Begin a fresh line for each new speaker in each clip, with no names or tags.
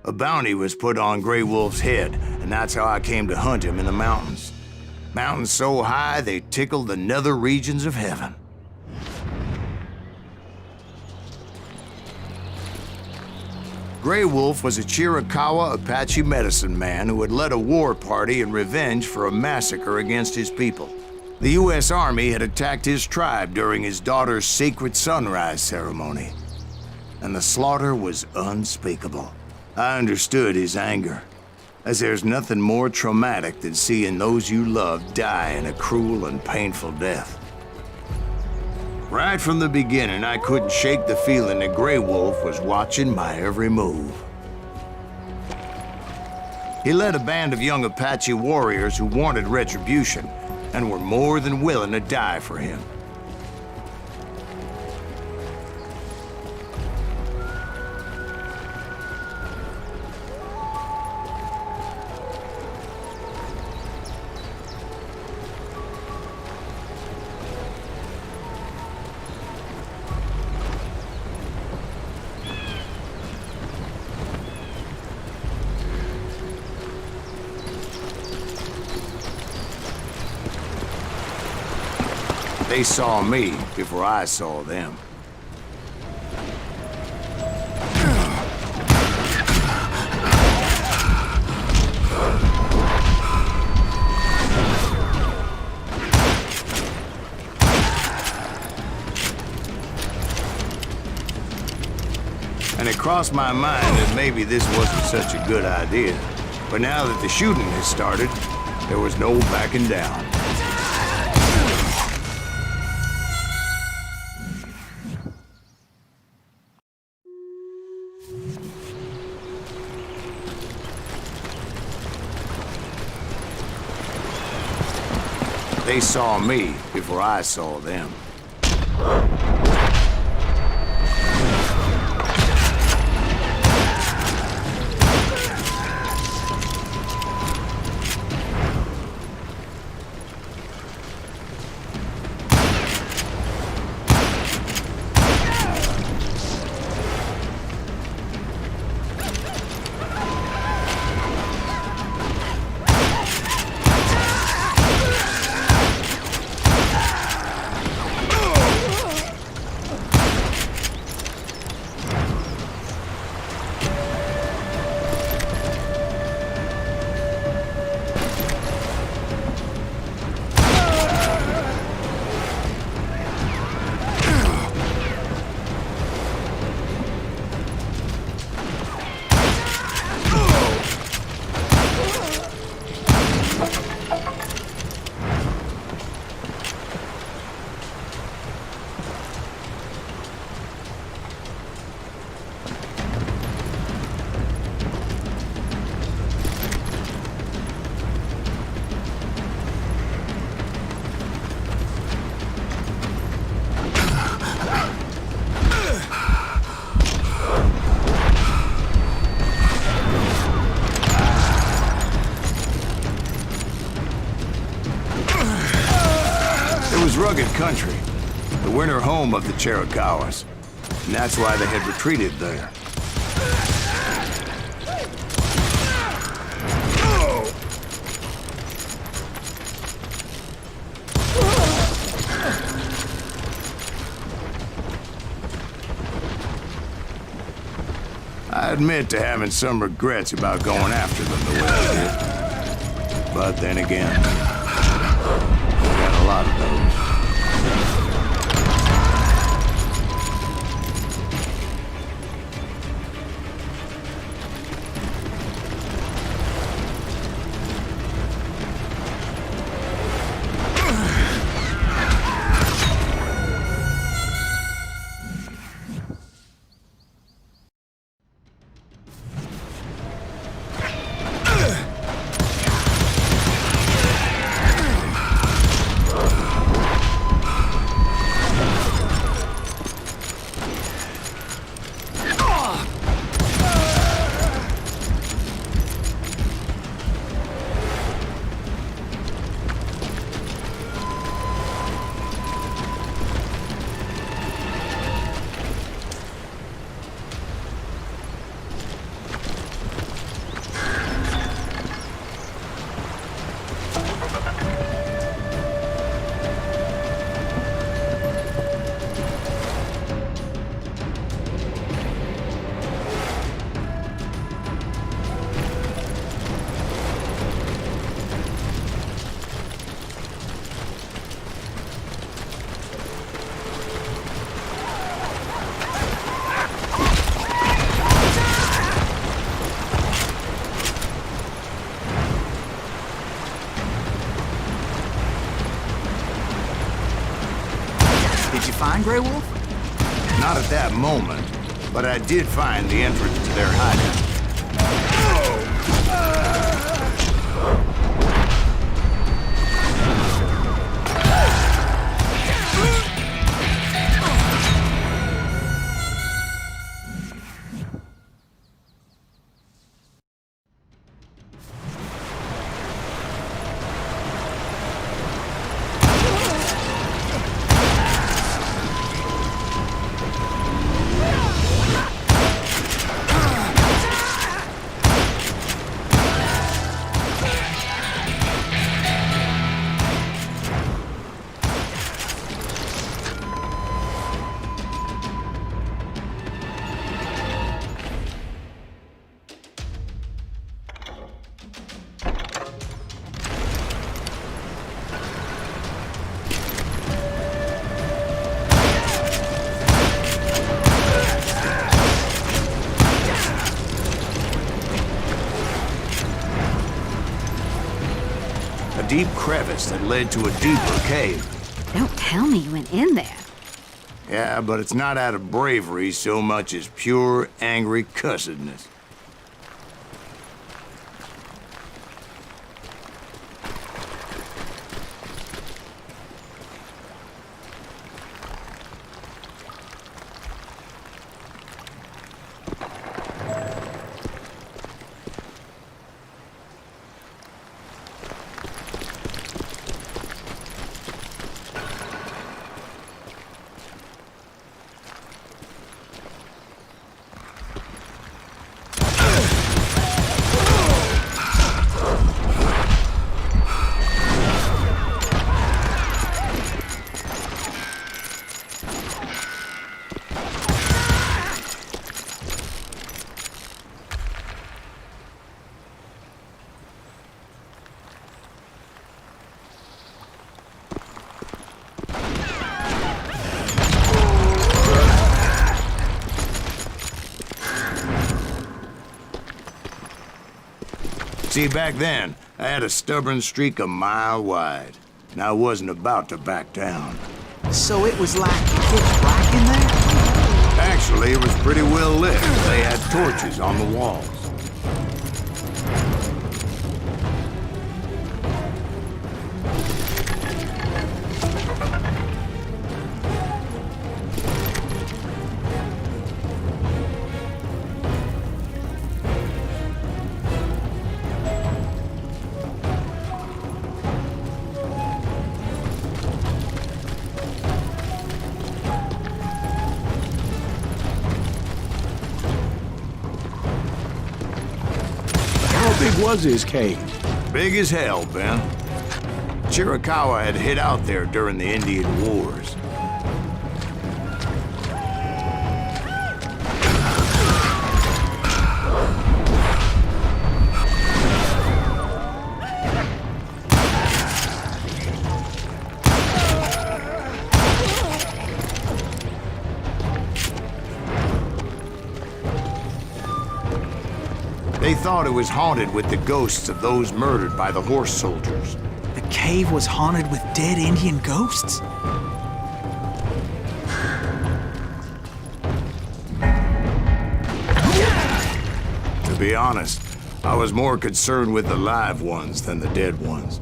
A bounty was put on Grey Wolf's head, and that's how I came to hunt him in the mountains. Mountains so high they tickled the nether regions of heaven. Grey Wolf was a Chiricahua Apache medicine man who had led a war party in revenge for a massacre against his people. The U.S. Army had attacked his tribe during his daughter's sacred sunrise ceremony, and the slaughter was unspeakable. I understood his anger, as there's nothing more traumatic than seeing those you love die in a cruel and painful death. Right from the beginning, I couldn't shake the feeling that Grey Wolf was watching my every move. He led a band of young Apache warriors who wanted retribution and were more than willing to die for him. They saw me before I saw them. And it crossed my mind that maybe this wasn't such a good idea. But now that the shooting has started, there was no backing down. They saw me before I saw them. Rugged country, the winter home of the Chiricahuas, and that's why they had retreated there. I admit to having some regrets about going after them the way I did. But then again, I got a lot of those.
find Grey Wolf?
Not at that moment, but I did find the entrance to their hideout. A deep crevice that led to a deeper cave.
Don't tell me you went in there.
Yeah, but it's not out of bravery so much as pure, angry cussedness. See, back then, I had a stubborn streak a mile wide, and I wasn't about to back down.
So it was like pitch black in there?
Actually, it was pretty well lit. They had torches on the walls.
How big was his cave?
Big as hell, Ben. Chiricahua had hid out there during the Indian Wars. They thought it was haunted with the ghosts of those murdered by the horse soldiers.
The cave was haunted with dead Indian ghosts?
To be honest, I was more concerned with the live ones than the dead ones.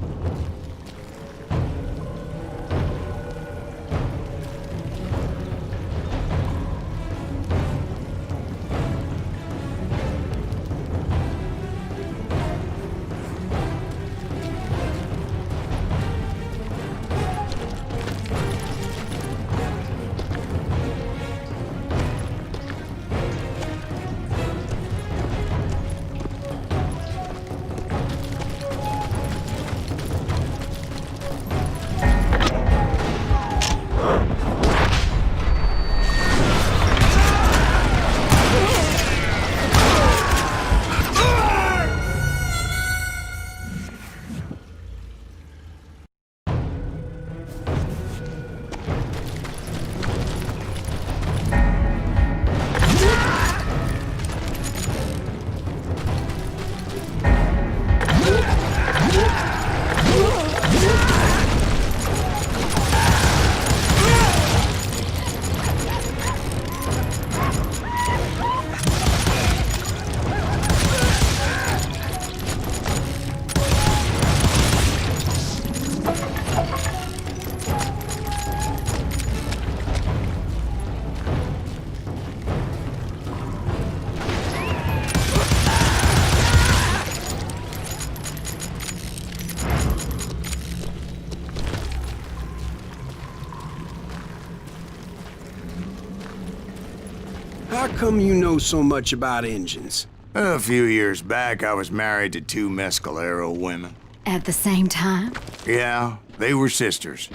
How come you know so much about engines?
A few years back, I was married to two Mescalero women.
At the same time?
Yeah, they were sisters.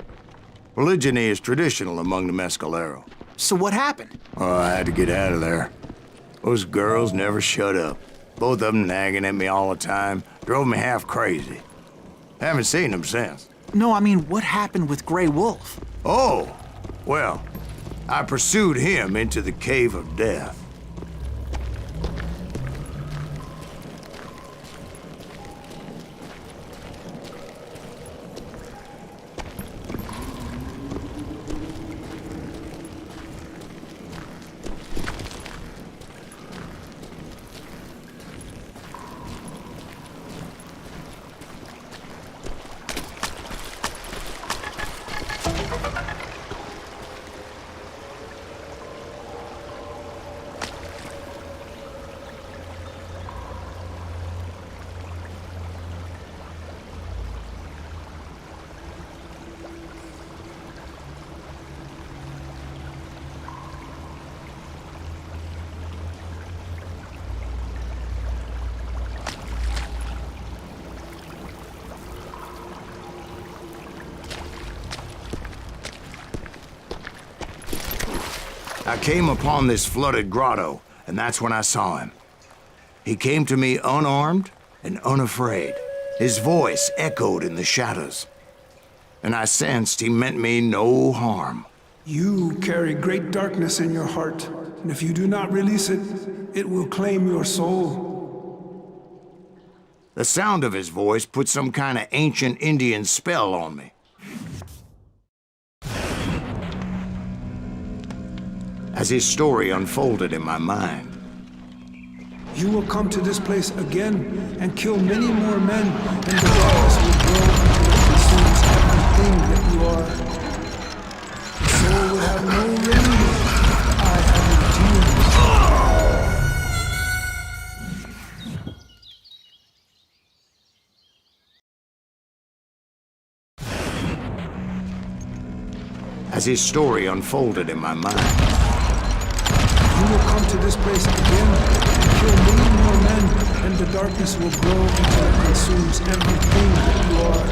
Polygyny is traditional among the Mescalero.
So what happened?
Oh, I had to get out of there. Those girls never shut up. Both of them nagging at me all the time. Drove me half crazy. Haven't seen them since.
No, I mean, what happened with Grey Wolf?
Oh, well, I pursued him into the Cave of Death. I came upon this flooded grotto, and that's when I saw him. He came to me unarmed and unafraid. His voice echoed in the shadows, and I sensed he meant me no harm.
You carry great darkness in your heart, and if you do not release it, it will claim your soul.
The sound of his voice put some kind of ancient Indian spell on me. As his story unfolded in my mind,
You will come to this place again and kill many more men, and the darkness will grow until it consumes everything that you are. The soul will have no remedy. I have endures.
as his story unfolded in my mind,
You will come to this place again and kill many more men, and the darkness will grow until it consumes everything that you are.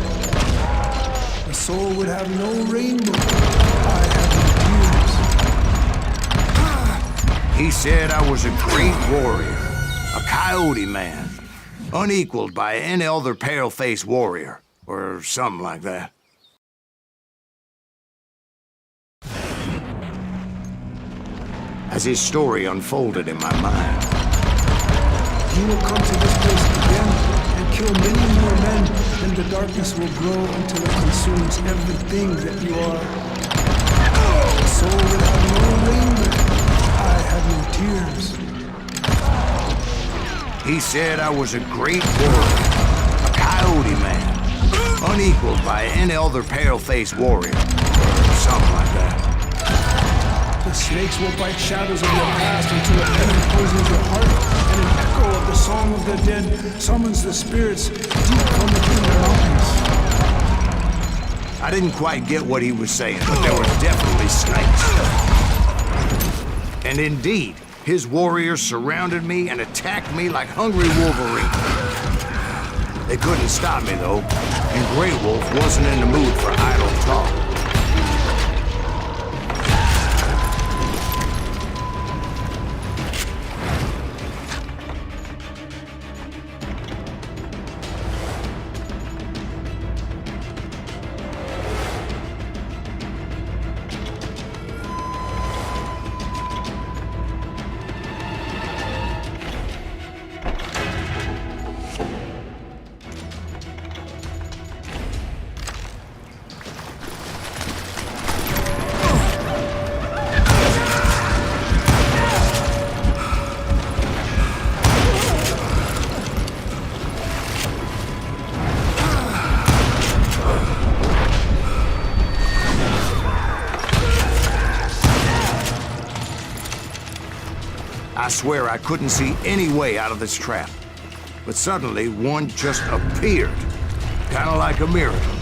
The soul would have no rainbow. I have no tears.
he said I was a great warrior, a coyote man, unequaled by any other pale-faced warrior, or something like that. As his story unfolded in my mind,
You will come to this place again and kill many more men, and the darkness will grow until it consumes everything that you are. The soul will have no rainbow. I have no tears.
he said I was a great warrior, a coyote man, unequaled by any other pale-faced warrior, or something like that.
The snakes will bite shadows of your past until it poisons your heart, and an echo of the song of the dead summons the spirits deep from within the mountains.
I didn't quite get what he was saying, but there were definitely snakes. And indeed, his warriors surrounded me and attacked me like hungry wolverines. They couldn't stop me, though, and Grey Wolf wasn't in the mood for idle talk. I swear I couldn't see any way out of this trap. But suddenly, one just appeared. Kind of like a miracle.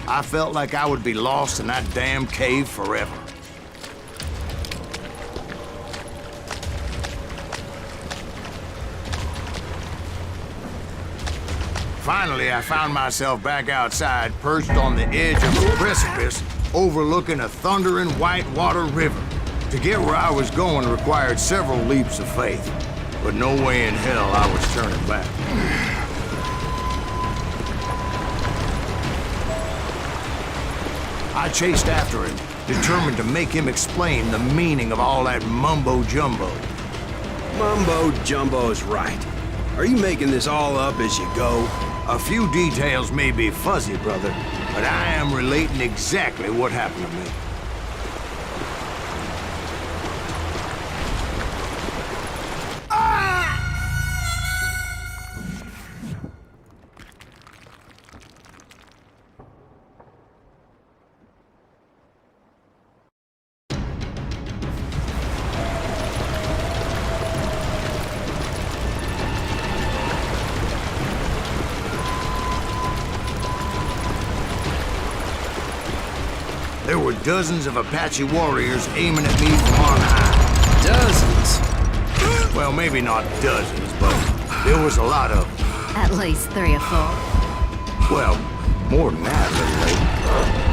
I felt like I would be lost in that damn cave forever. Finally, I found myself back outside, perched on the edge of a precipice, overlooking a thundering whitewater river. To get where I was going required several leaps of faith, but no way in hell I was turning back. I chased after him, determined to make him explain the meaning of all that mumbo-jumbo.
Mumbo-jumbo's right. Are you making this all up as you go?
A few details may be fuzzy, brother, but I am relating exactly what happened to me. There were dozens of Apache warriors aiming at me from on high.
Dozens?
Well, maybe not dozens, but there was a lot of them.
At least 3 or 4.
Well, more than that, little lady.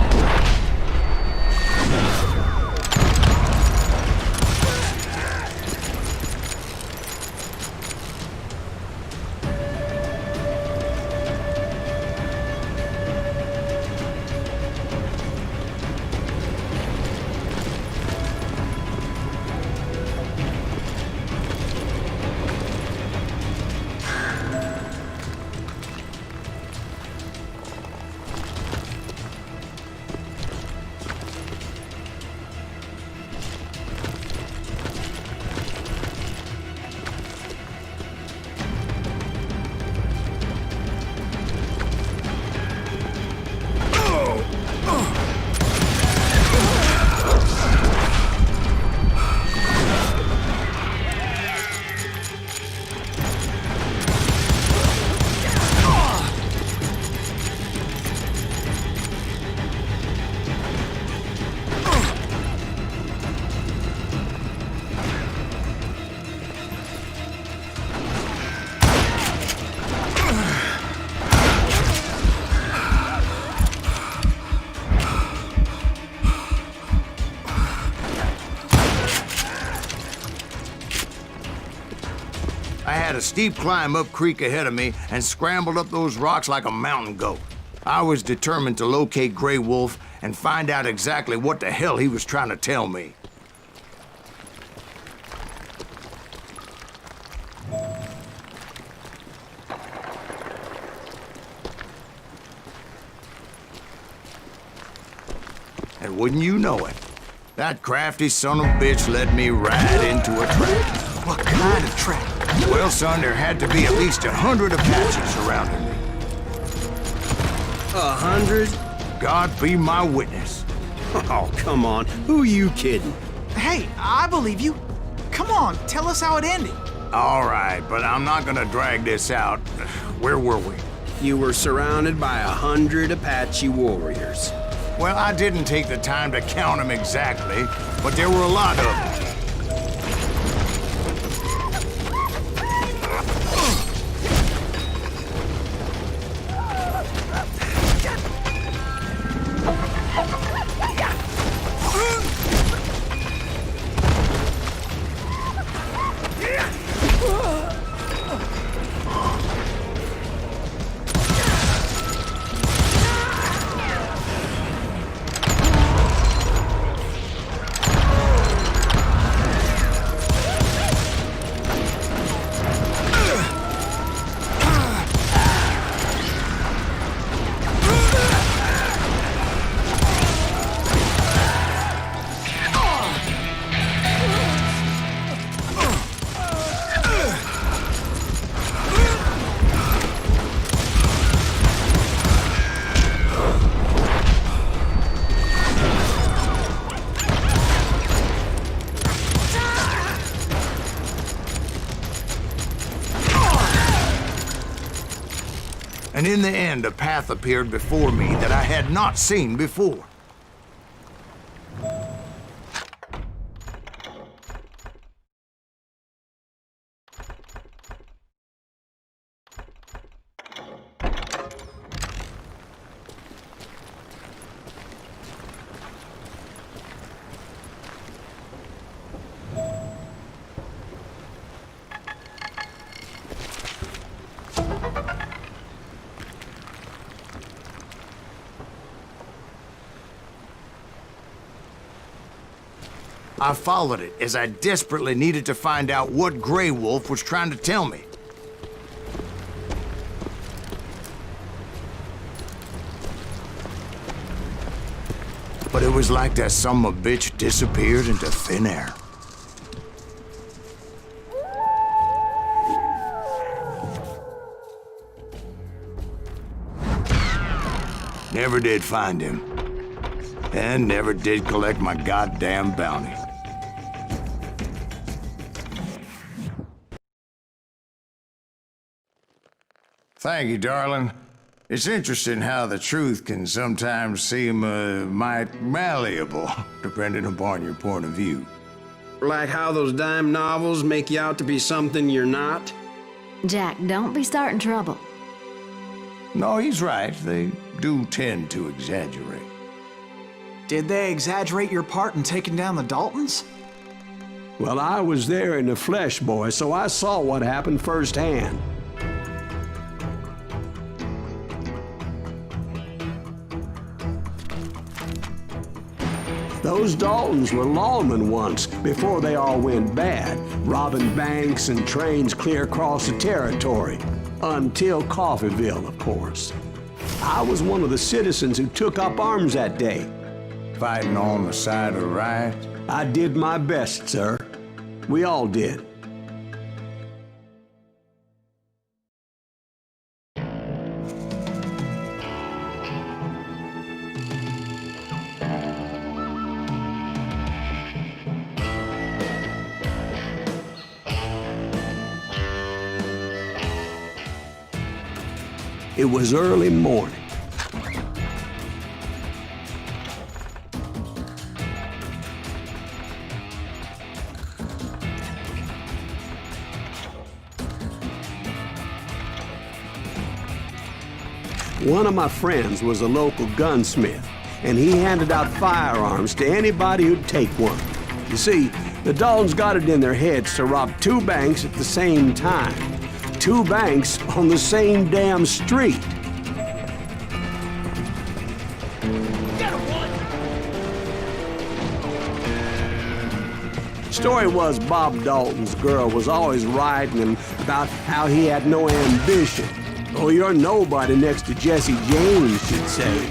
I had a steep climb up creek ahead of me and scrambled up those rocks like a mountain goat. I was determined to locate Grey Wolf and find out exactly what the hell he was trying to tell me. And wouldn't you know it, that crafty son of a bitch led me right into a trap.
What kind of trap?
Well, son, there had to be at least 100 Apaches surrounding me.
100?
God be my witness.
Oh, come on. Who are you kidding?
Hey, I believe you. Come on, tell us how it ended.
All right, but I'm not gonna drag this out. Where were we?
You were surrounded by 100 Apache warriors.
Well, I didn't take the time to count them exactly, but there were a lot of them. In the end, a path appeared before me that I had not seen before. I followed it as I desperately needed to find out what Grey Wolf was trying to tell me. But it was like that son of a bitch disappeared into thin air. Never did find him. And never did collect my goddamn bounty. Thank you, darling. It's interesting how the truth can sometimes seem, might malleable, depending upon your point of view.
Like how those dime novels make you out to be something you're not?
Jack, don't be starting trouble.
No, he's right. They do tend to exaggerate.
Did they exaggerate your part in taking down the Daltons?
Well, I was there in the flesh, boy, so I saw what happened firsthand. Those Daltons were lawmen once, before they all went bad, robbing banks and trains clear across the territory. Until Coffeeville, of course. I was one of the citizens who took up arms that day.
Fighting on the side of the riot?
I did my best, sir. We all did. It was early morning. One of my friends was a local gunsmith, and he handed out firearms to anybody who'd take one. You see, the Daltons got it in their heads to rob 2 banks at the same time. 2 banks on the same damn street. Story was Bob Dalton's girl was always writing him about how he had no ambition. Oh, you're nobody next to Jesse James, she'd say.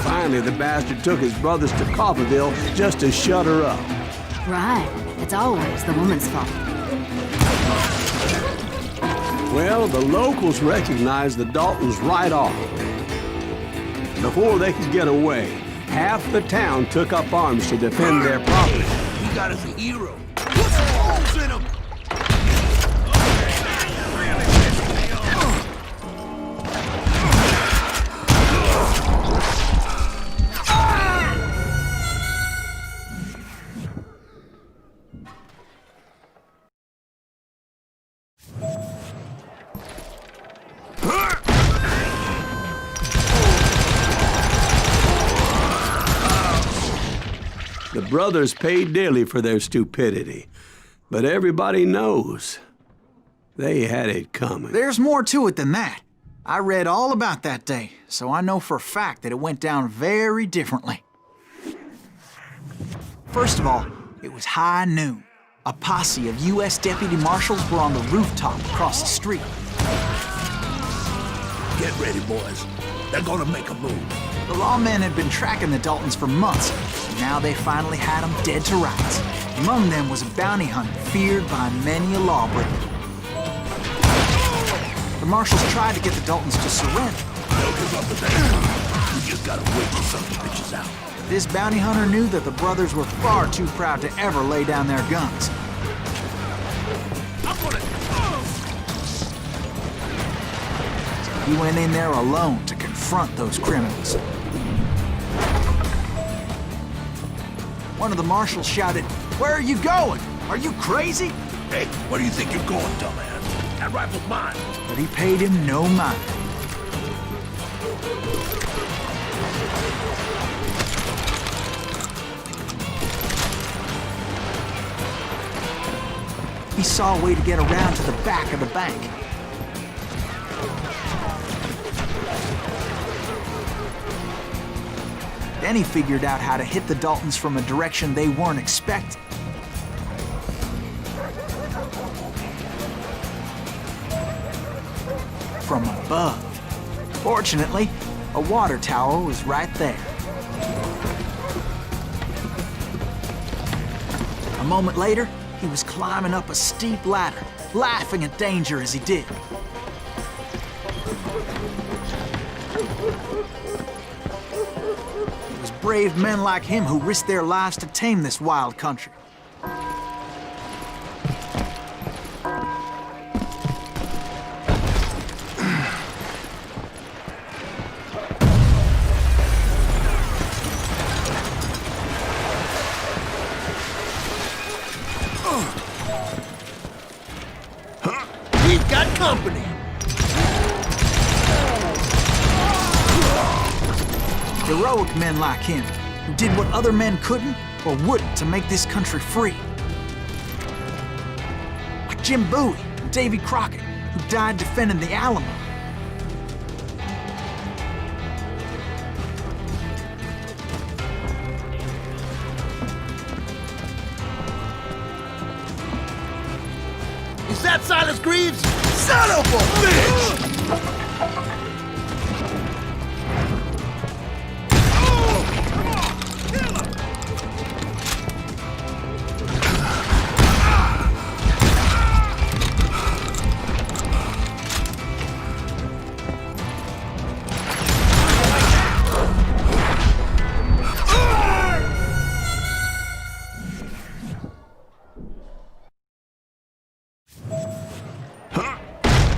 Finally, the bastard took his brothers to Coffeeville just to shut her up.
Right. It's always the woman's fault.
Well, the locals recognized the Daltons right off. Before they could get away, half the town took up arms to defend their property.
He got us a hero. Put some holes in him!
The brothers paid dearly for their stupidity, but everybody knows they had it coming.
There's more to it than that. I read all about that day, so I know for a fact that it went down very differently. First of all, it was high noon. A posse of U.S. deputy marshals were on the rooftop across the street.
Get ready, boys. They're gonna make a move.
The lawmen had been tracking the Daltons for months, and now they finally had them dead to rights. Among them was a bounty hunter feared by many a lawbreaker. The marshals tried to get the Daltons to surrender.
They'll give up eventually. You just gotta wait till something bitches out.
This bounty hunter knew that the brothers were far too proud to ever lay down their guns.
I'm gonna...
He went in there alone to confront those criminals. One of the marshals shouted, "Where are you going? Are you crazy?"
Hey, where do you think you're going, dumbass? That rifle's mine.
But he paid him no mind. He saw a way to get around to the back of the bank. Then he figured out how to hit the Daltons from a direction they weren't expecting. From above. Fortunately, a water tower was right there. A moment later, he was climbing up a steep ladder, laughing at danger as he did. It was brave men like him who risked their lives to tame this wild country.
We've got company.
Heroic men like him, who did what other men couldn't or wouldn't to make this country free. Like Jim Bowie and Davy Crockett, who died defending the Alamo.
Is that Silas Greaves? Son of a bitch!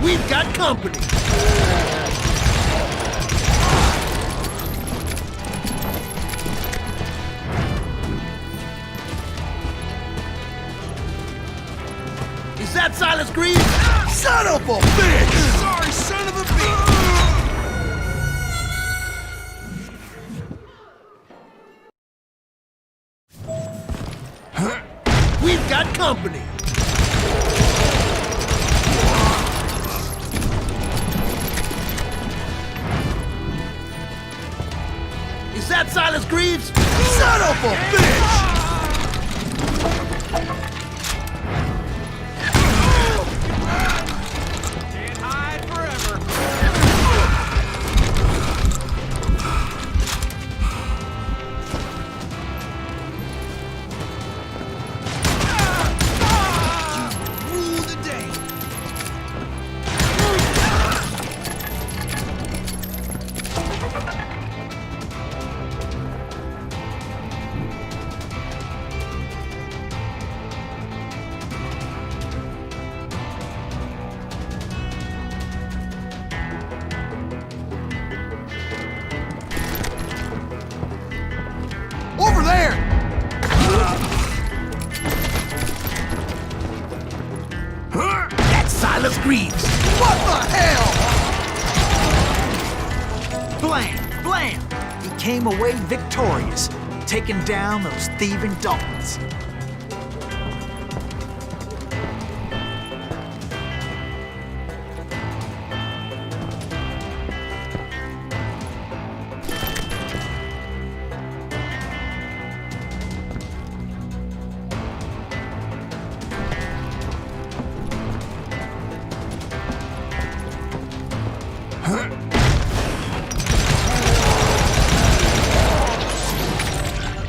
We've got company. Is that Silas Greaves? Son of a bitch! Sorry, son of a bitch! We've got company. Is that Silas Greaves? Son of a bitch! Can't hide forever. Rule the day. Over there! That's Silas Greaves! What the hell?
Blam! Blam! He came away victorious, taking down those thieving Daltons.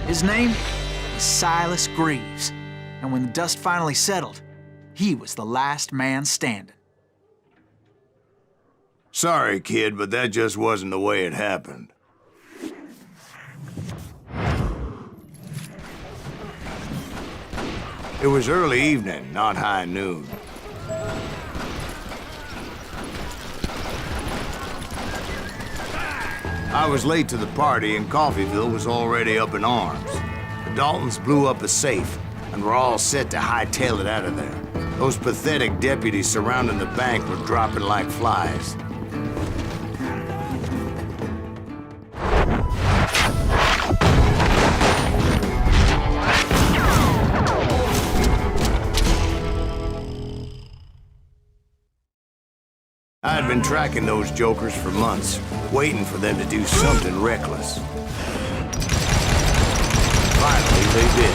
His name is Silas Greaves, and when the dust finally settled, he was the last man standing.
Sorry, kid, but that just wasn't the way it happened. It was early evening, not high noon. I was late to the party and Coffeyville was already up in arms. The Daltons blew up a safe and were all set to hightail it out of there. Those pathetic deputies surrounding the bank were dropping like flies. I had been tracking those jokers for months, waiting for them to do something reckless. Finally, they did.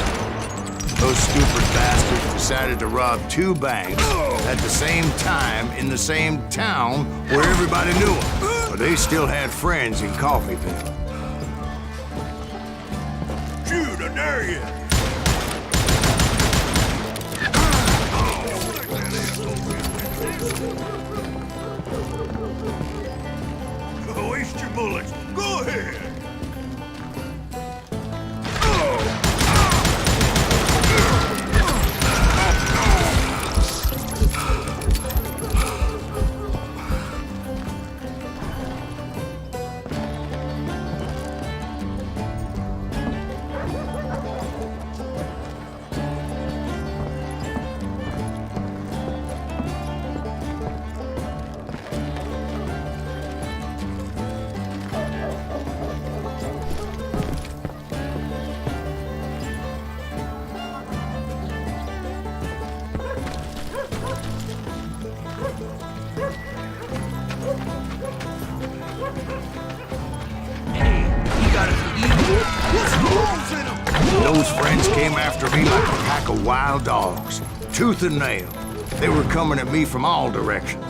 Those stupid bastards decided to rob 2 banks at the same time in the same town where everybody knew them. But they still had friends in Coffeyville. Shoot, I dare you! Waste your bullets. Go ahead. Those friends came after me like a pack of wild dogs, tooth and nail. They were coming at me from all directions.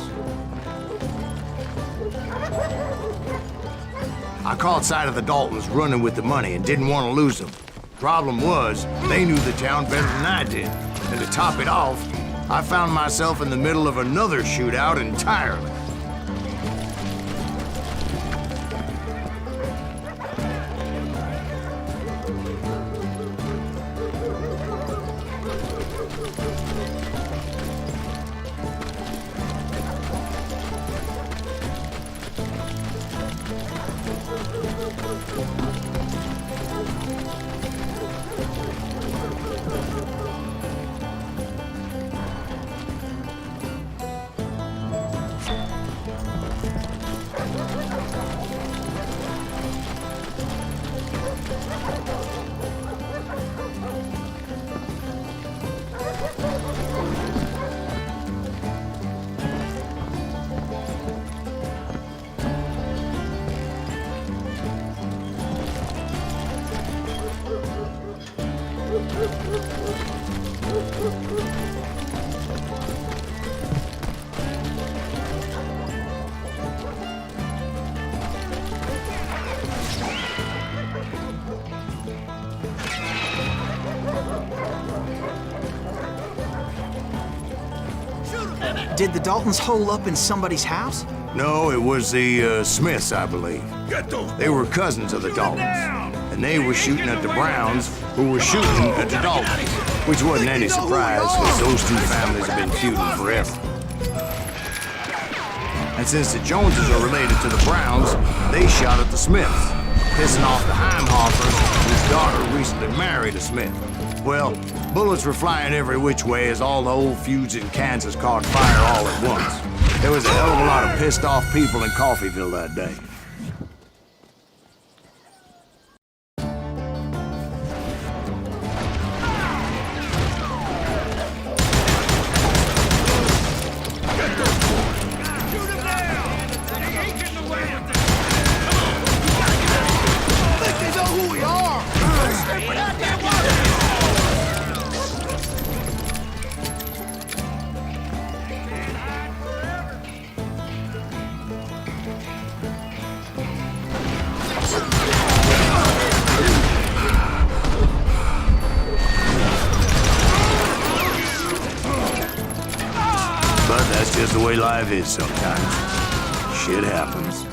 I caught sight of the Daltons running with the money and didn't want to lose them. Problem was, they knew the town better than I did. And to top it off, I found myself in the middle of another shootout entirely.
Did the Daltons hole up in somebody's house?
No, it was the Smiths, I believe. They were cousins of the Daltons, and they were shooting at the Browns, who were shooting at the Daltons, which wasn't any surprise, because those 2 families have been feuding forever. And since the Joneses are related to the Browns, they shot at the Smiths, pissing off the Heimhoffers, whose daughter recently married a Smith. Well, bullets were flying every which way as all the old feuds in Kansas caught fire all at once. There was a hell of a lot of pissed off people in Coffeyville that day. But that's just the way life is sometimes. Shit happens.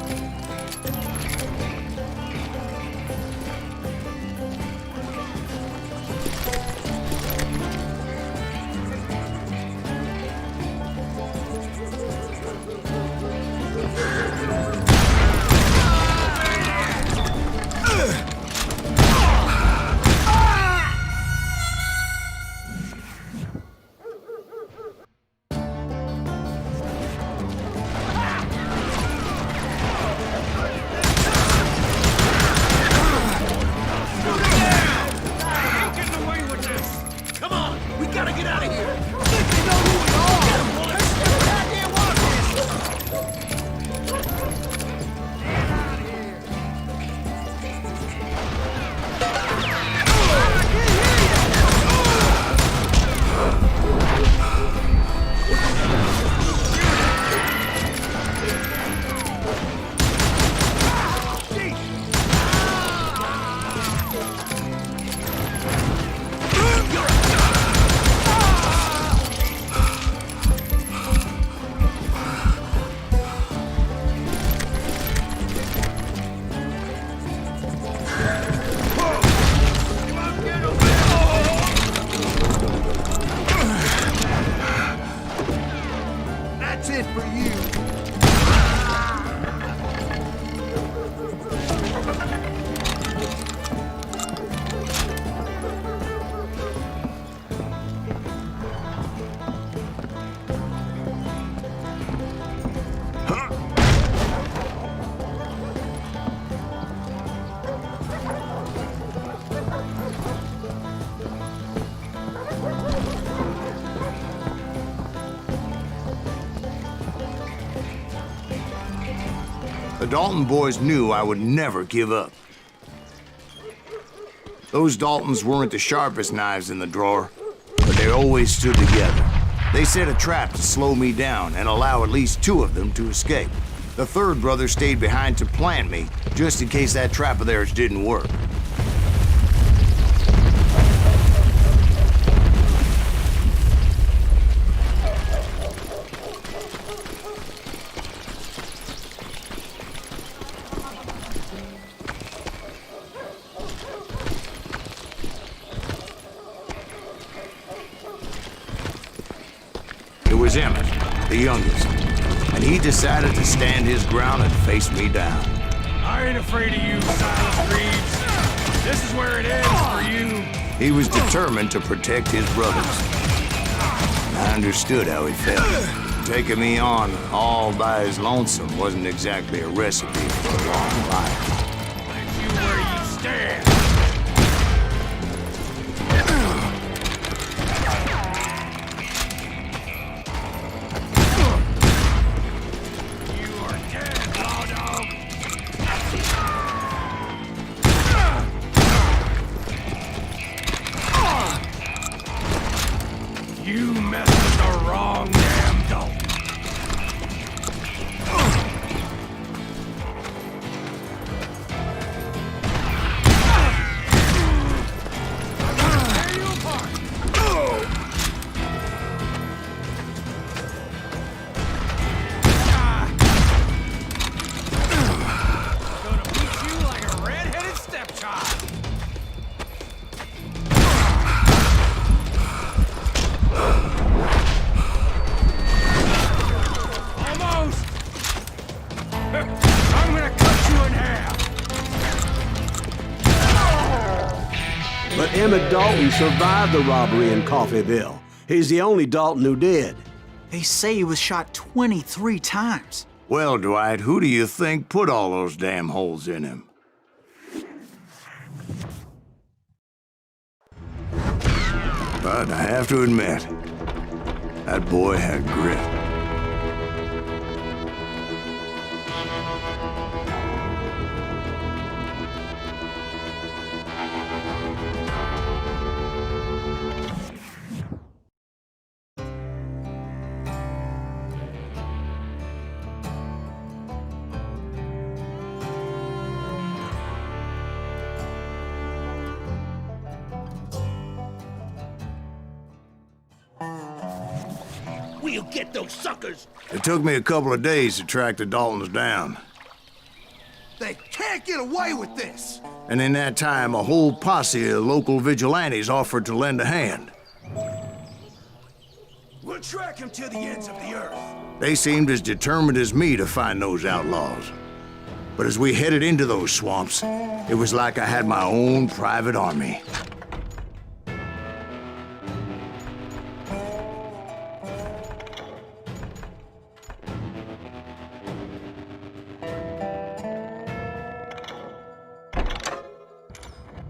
The Dalton boys knew I would never give up. Those Daltons weren't the sharpest knives in the drawer, but they always stood together. They set a trap to slow me down and allow at least 2 of them to escape. The third brother stayed behind to plant me, just in case that trap of theirs didn't work. It was Emmett, the youngest, and he decided to stand his ground and face me down.
I ain't afraid of you, Silas Reeves. This is where it ends for you.
He was determined to protect his brothers. I understood how he felt. Taking me on all by his lonesome wasn't exactly a recipe for a long life.
Let you where you stand. You messed with the wrong damn Dalton. Tear you apart. Gonna beat you like a red-headed stepchild. I'm gonna cut you in half!
But Emmett Dalton survived the robbery in Coffeyville. He's the only Dalton who did.
They say he was shot 23 times.
Well, Dwight, who do you think put all those damn holes in him? But I have to admit, that boy had grit.
We'll get those suckers!
It took me a couple of days to track the Daltons down.
They can't get away with this!
And in that time, a whole posse of local vigilantes offered to lend a hand.
We'll track him to the ends of the earth.
They seemed as determined as me to find those outlaws. But as we headed into those swamps, it was like I had my own private army.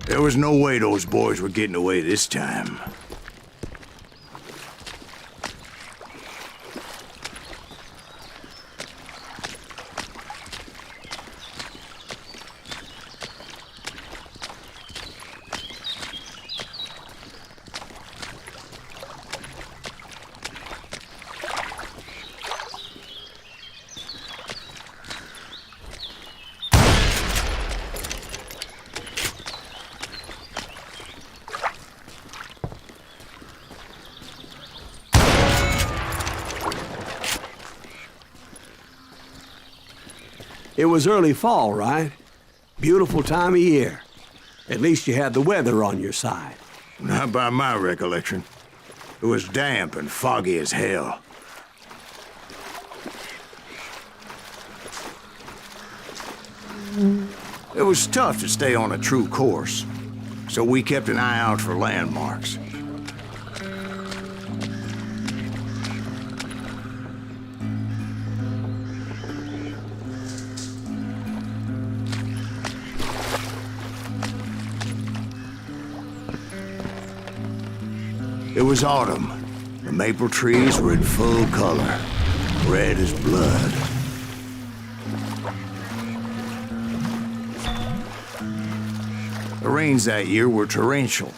There was no way those boys were getting away this time.
It was early fall, right? Beautiful time of year. At least you had the weather on your side.
Not by my recollection. It was damp and foggy as hell. It was tough to stay on a true course, so we kept an eye out for landmarks. It was autumn. The maple trees were in full color, red as blood. The rains that year were torrential,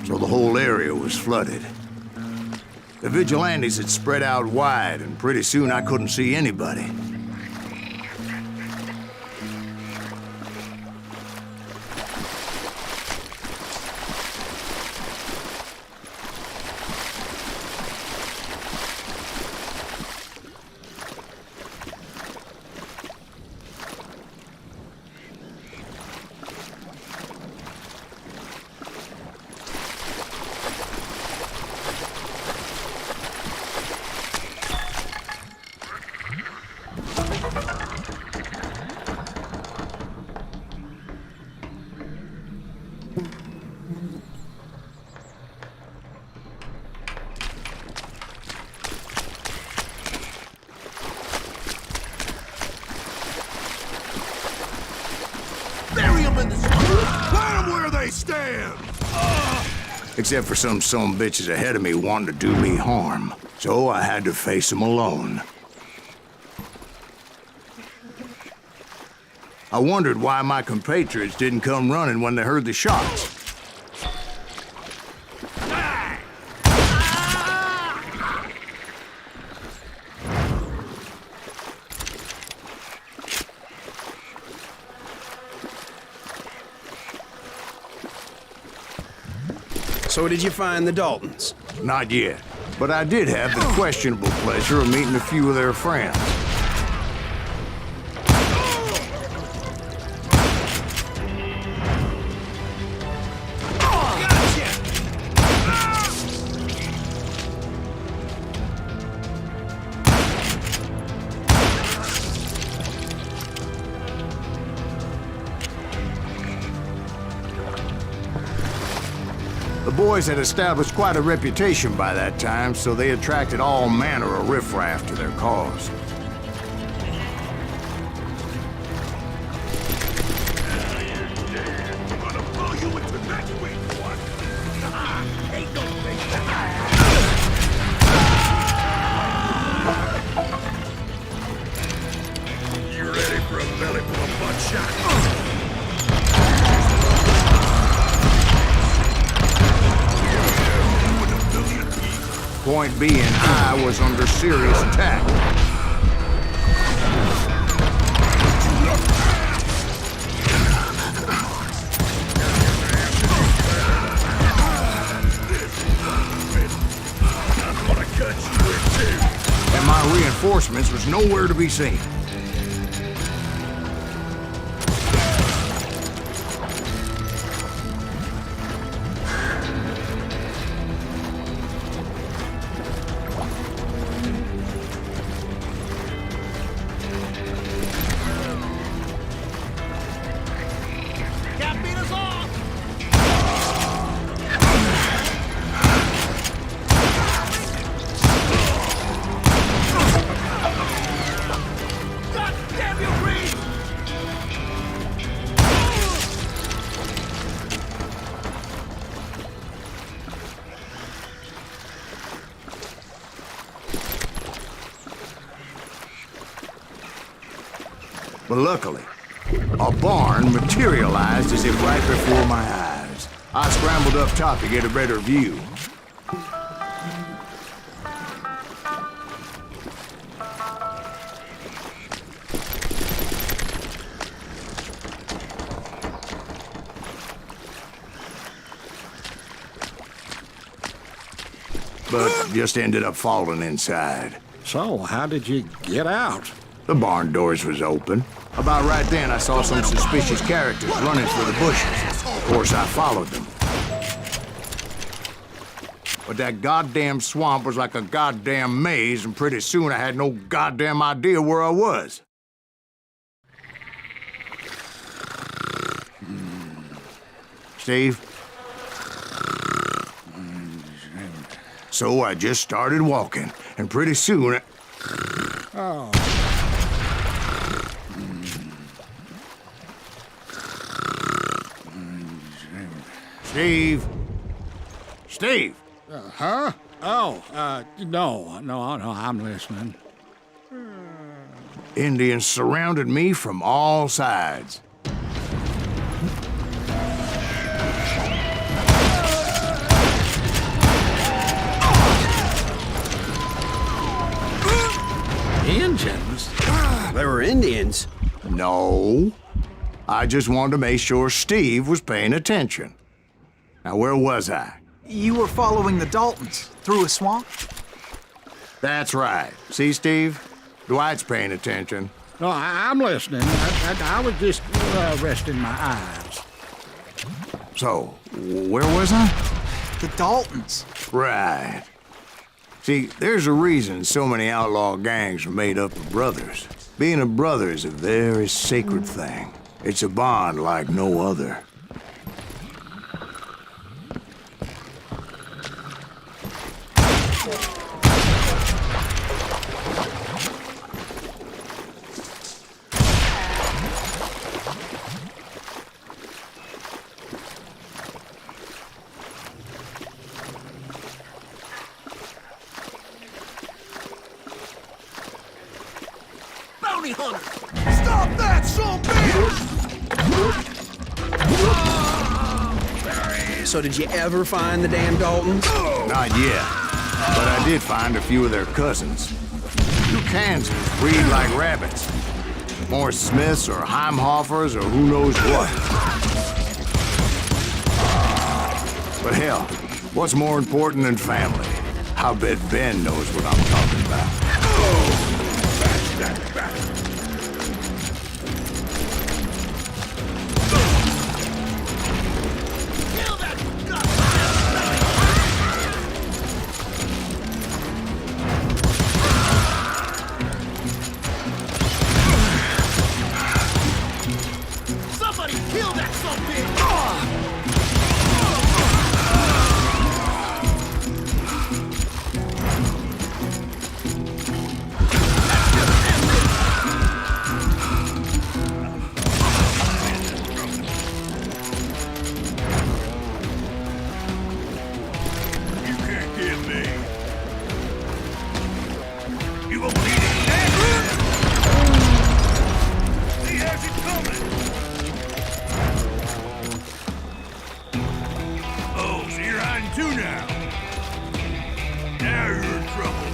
so the whole area was flooded. The vigilantes had spread out wide, and pretty soon I couldn't see anybody.
Bury them in the street! Plant them where they stand!
Except for some bitches ahead of me wanting to do me harm. So I had to face them alone. I wondered why my compatriots didn't come running when they heard the shots.
So did you find the Daltons?
Not yet, but I did have the questionable pleasure of meeting a few of their friends. The boys had established quite a reputation by that time, so they attracted all manner of riffraff to their cause.
You ready for a belly full of buckshot?
Point being, I was under serious attack.
I'm gonna cut you in two.
And my reinforcements was nowhere to be seen.
Can't beat us off! God damn you, Reed!
But luckily, a barn materialized as if right before my eyes. I scrambled up top to get a better view. But just ended up falling inside.
So, how did you get out?
The barn doors was open. About right then, I saw some suspicious characters running for the bushes. Of course, I followed them. But that goddamn swamp was like a goddamn maze, and pretty soon I had no goddamn idea where I was. Steve? So I just started walking, and pretty soon...
Oh.
Steve? Steve!
Huh? Oh, no, I'm listening.
Indians surrounded me from all sides.
friends.
No. I just wanted to make sure Steve was paying attention. Now, where was I?
You were following the Daltons through a swamp?
That's right. See, Steve? Dwight's paying attention.
No, I'm listening. I was just resting my eyes.
So, where was I?
The Daltons.
Right. See, there's a reason so many outlaw gangs are made up of brothers. Being a brother is a very sacred thing. It's a bond like no other.
Bounty hunter! Stop that, son bitch!
So did you ever find the damn Daltons?
Not yet, but I did find a few of their cousins. You Kansans breed like rabbits. More Smiths or Heimhoffers or who knows what. But hell, what's more important than family? I'll bet Ben knows what I'm talking about.
Somebody kill that son bitch! You can't get me. You won't need it. He has it coming. Oh, so you're hiding too now. Now you're in trouble.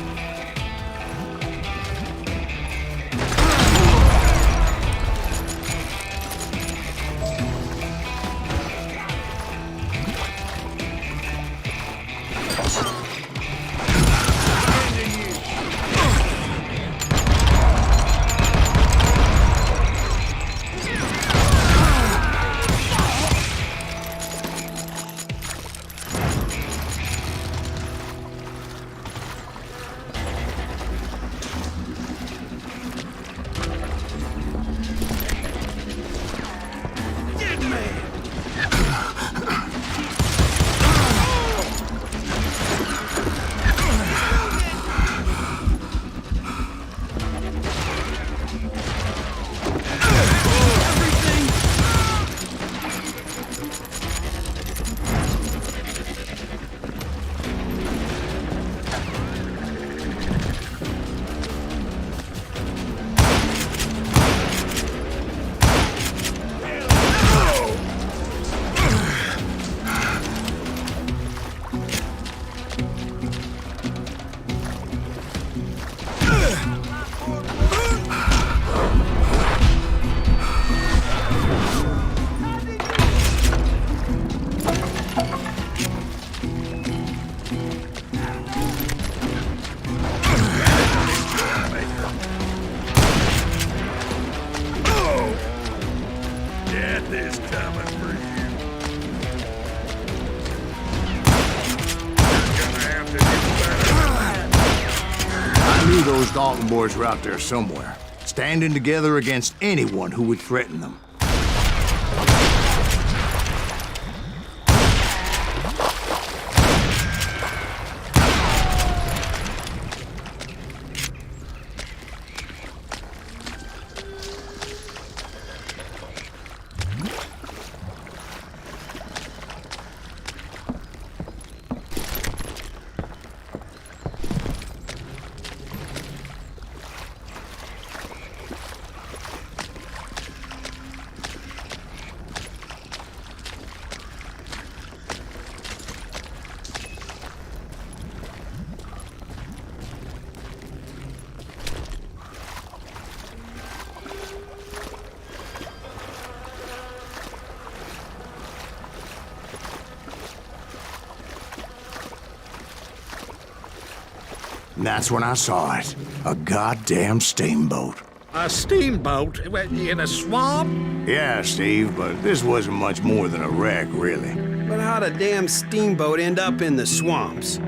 Death is coming for you. You're gonna have to do better.
I knew those Dalton boys were out there somewhere, standing together against anyone who would threaten them. And that's when I saw it. A goddamn steamboat.
A steamboat in a swamp?
Yeah, Steve, but this wasn't much more than a wreck, really.
But how'd a damn steamboat end up in the swamps?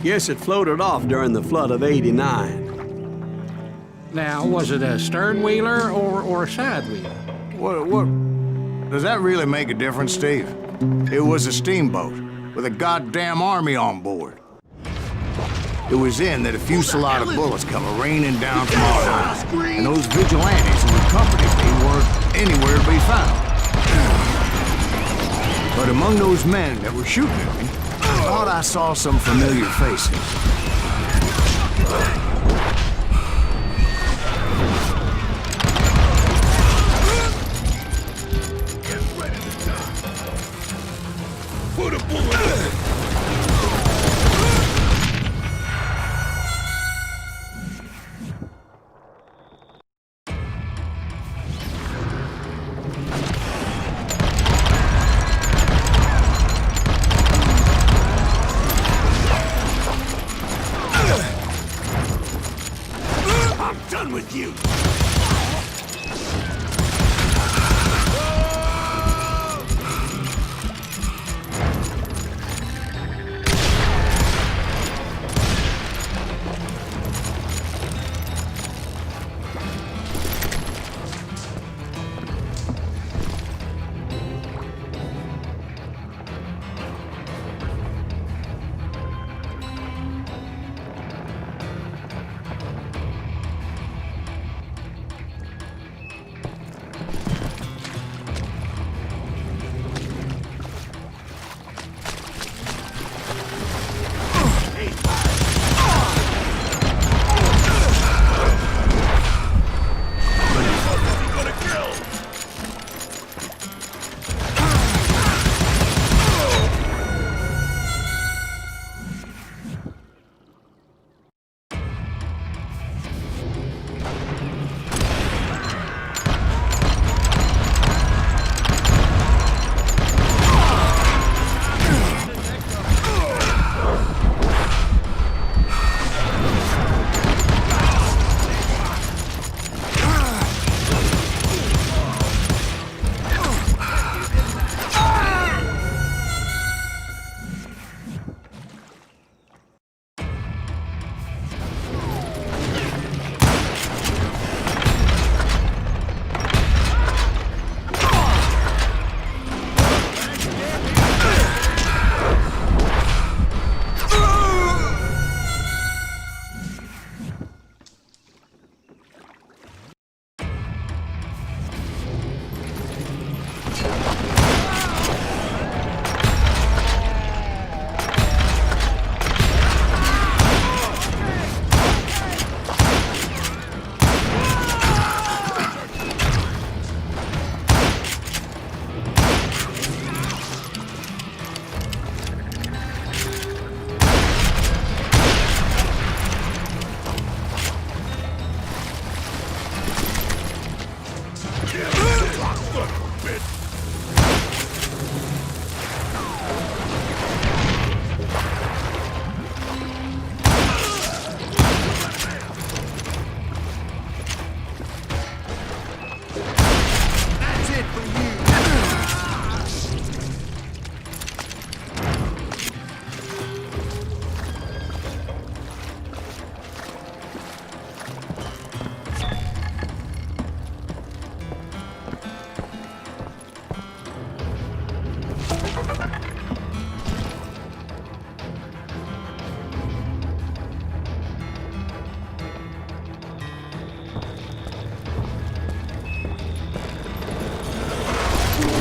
Guess it floated off during the flood of '89.
Now, was it a stern wheeler or a side wheeler?
What? Does that really make a difference, Steve? It was a steamboat with a goddamn army on board. It was then that a fusillade of bullets come raining down from our house, and those vigilantes who accompanied me weren't anywhere to be found. But among those men that were shooting at me, I thought I saw some familiar faces.
Put a bullet in it!
I'm done with you!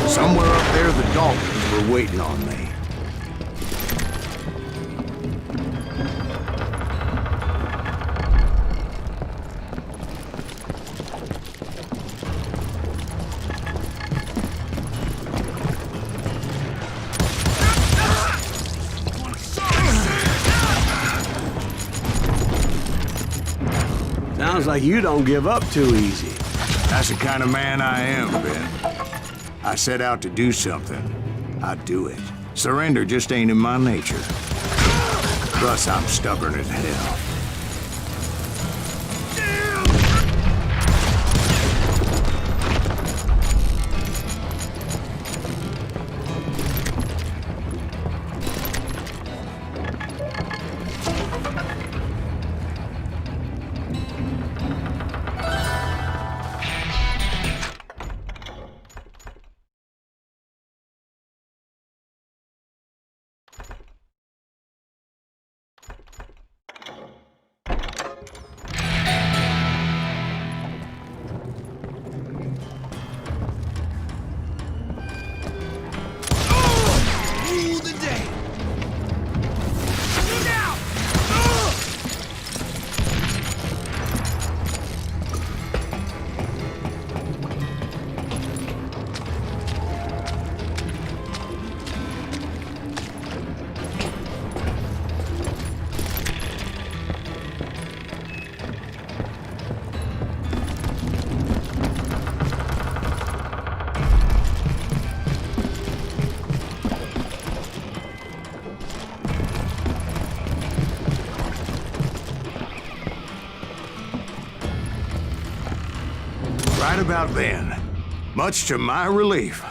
Somewhere up there, the Daltons were waiting on me.
Sounds like you don't give up too easy.
That's the kind of man I am, Ben. I set out to do something. I do it. Surrender just ain't in my nature. Plus, I'm stubborn as hell. Right about then, much to my relief,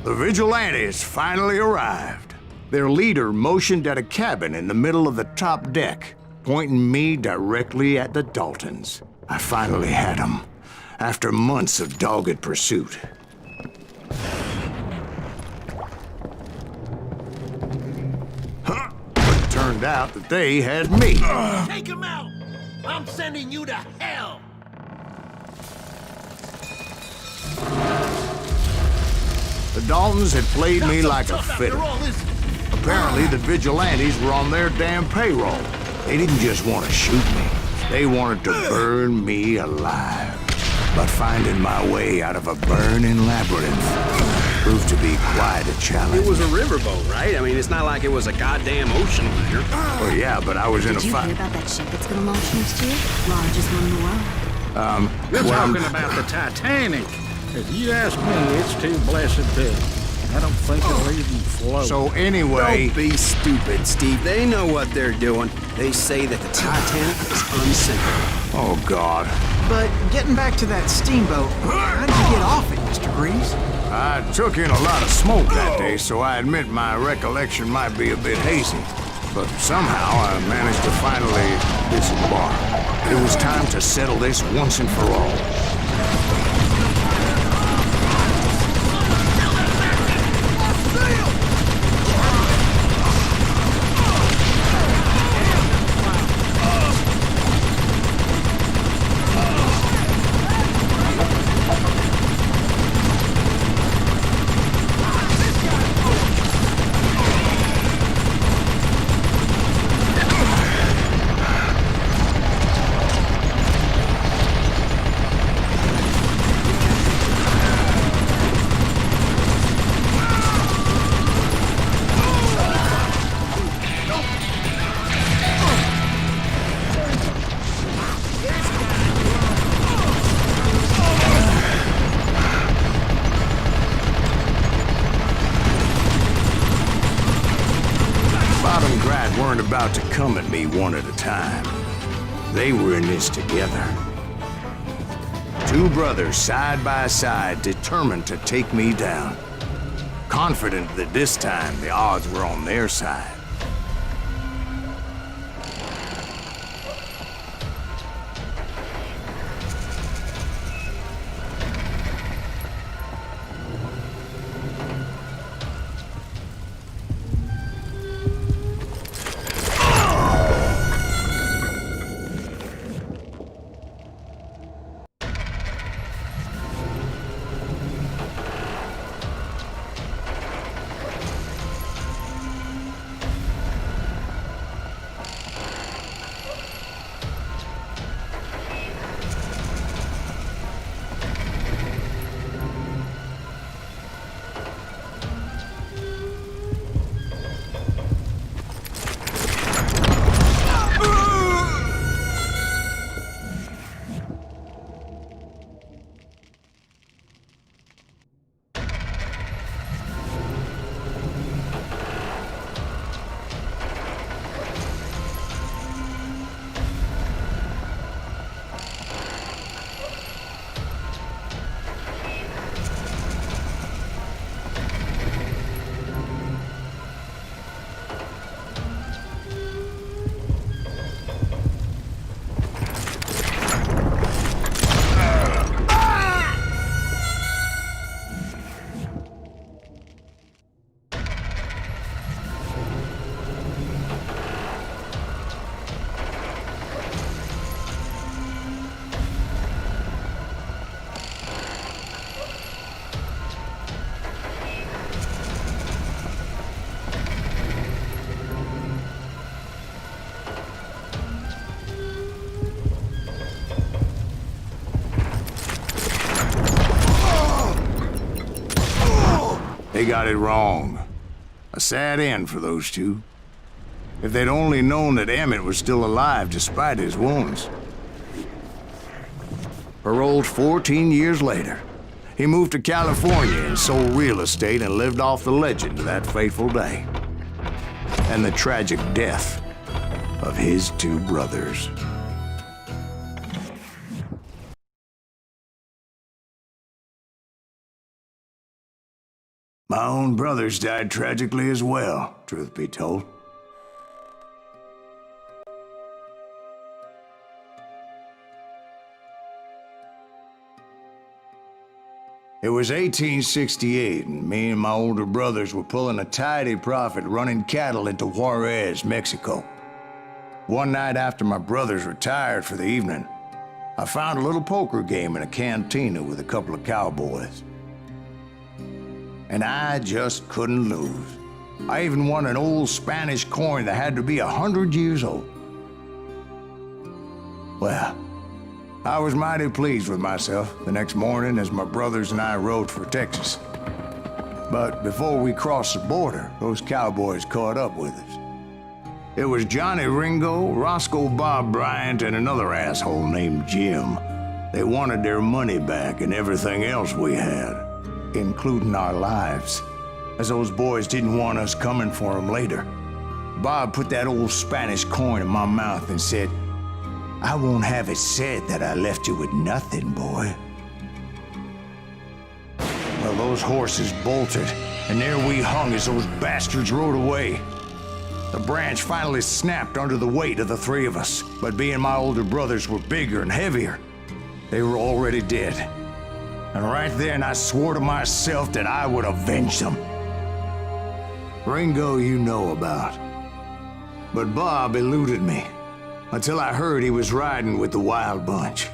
the vigilantes finally arrived. Their leader motioned at a cabin in the middle of the top deck, pointing me directly at the Daltons. I finally had them, after months of dogged pursuit. But it turned out that they had me.
Take him out! I'm sending you to hell!
The Daltons had played me like a fiddle. Apparently, the vigilantes were on their damn payroll. They didn't just want to shoot me. They wanted to burn me alive. But finding my way out of a burning labyrinth proved to be quite a challenge.
It was a riverboat, right? I mean, it's not like it was a goddamn ocean liner.
Well, yeah, but I was in a
Did you
fight.
hear about that ship that's gonna launch next year? Largest one in the world.
You're
well,
talking about the Titanic. If you ask me, it's too blessed big. I don't think it'll even float.
So anyway,
Don't be stupid, Steve. They know what they're doing. They say that the Titanic is unsinkable.
oh God.
But getting back to that steamboat, how'd you get off it, Mr. Greaves?
I took in a lot of smoke that day, so I admit my recollection might be a bit hazy. But somehow I managed to finally disembark. It was time to settle this once and for all. Weren't about to come at me one at a time. They were in this together. Two brothers side by side, determined to take me down. Confident that this time the odds were on their side. They got it wrong. A sad end for those two. If they'd only known that Emmett was still alive despite his wounds. Paroled 14 years later, he moved to California and sold real estate and lived off the legend of that fateful day. And the tragic death of his two brothers. My own brothers died tragically as well, truth be told. It was 1868, and me and my older brothers were pulling a tidy profit running cattle into Juarez, Mexico. One night after my brothers retired for the evening, I found a little poker game in a cantina with a couple of cowboys. And I just couldn't lose. I even won an old Spanish coin that had to be 100 years old. Well, I was mighty pleased with myself the next morning as my brothers and I rode for Texas. But before we crossed the border, those cowboys caught up with us. It was Johnny Ringo, Roscoe Bob Bryant, and another asshole named Jim. They wanted their money back and everything else we had, including our lives, as those boys didn't want us coming for them later. Bob put that old Spanish coin in my mouth and said, "I won't have it said that I left you with nothing, boy." Well, those horses bolted, and there we hung as those bastards rode away. The branch finally snapped under the weight of the three of us, but being my older brothers were bigger and heavier, they were already dead. And right then I swore to myself that I would avenge them. Ringo you know about. But Bob eluded me, until I heard he was riding with the Wild Bunch.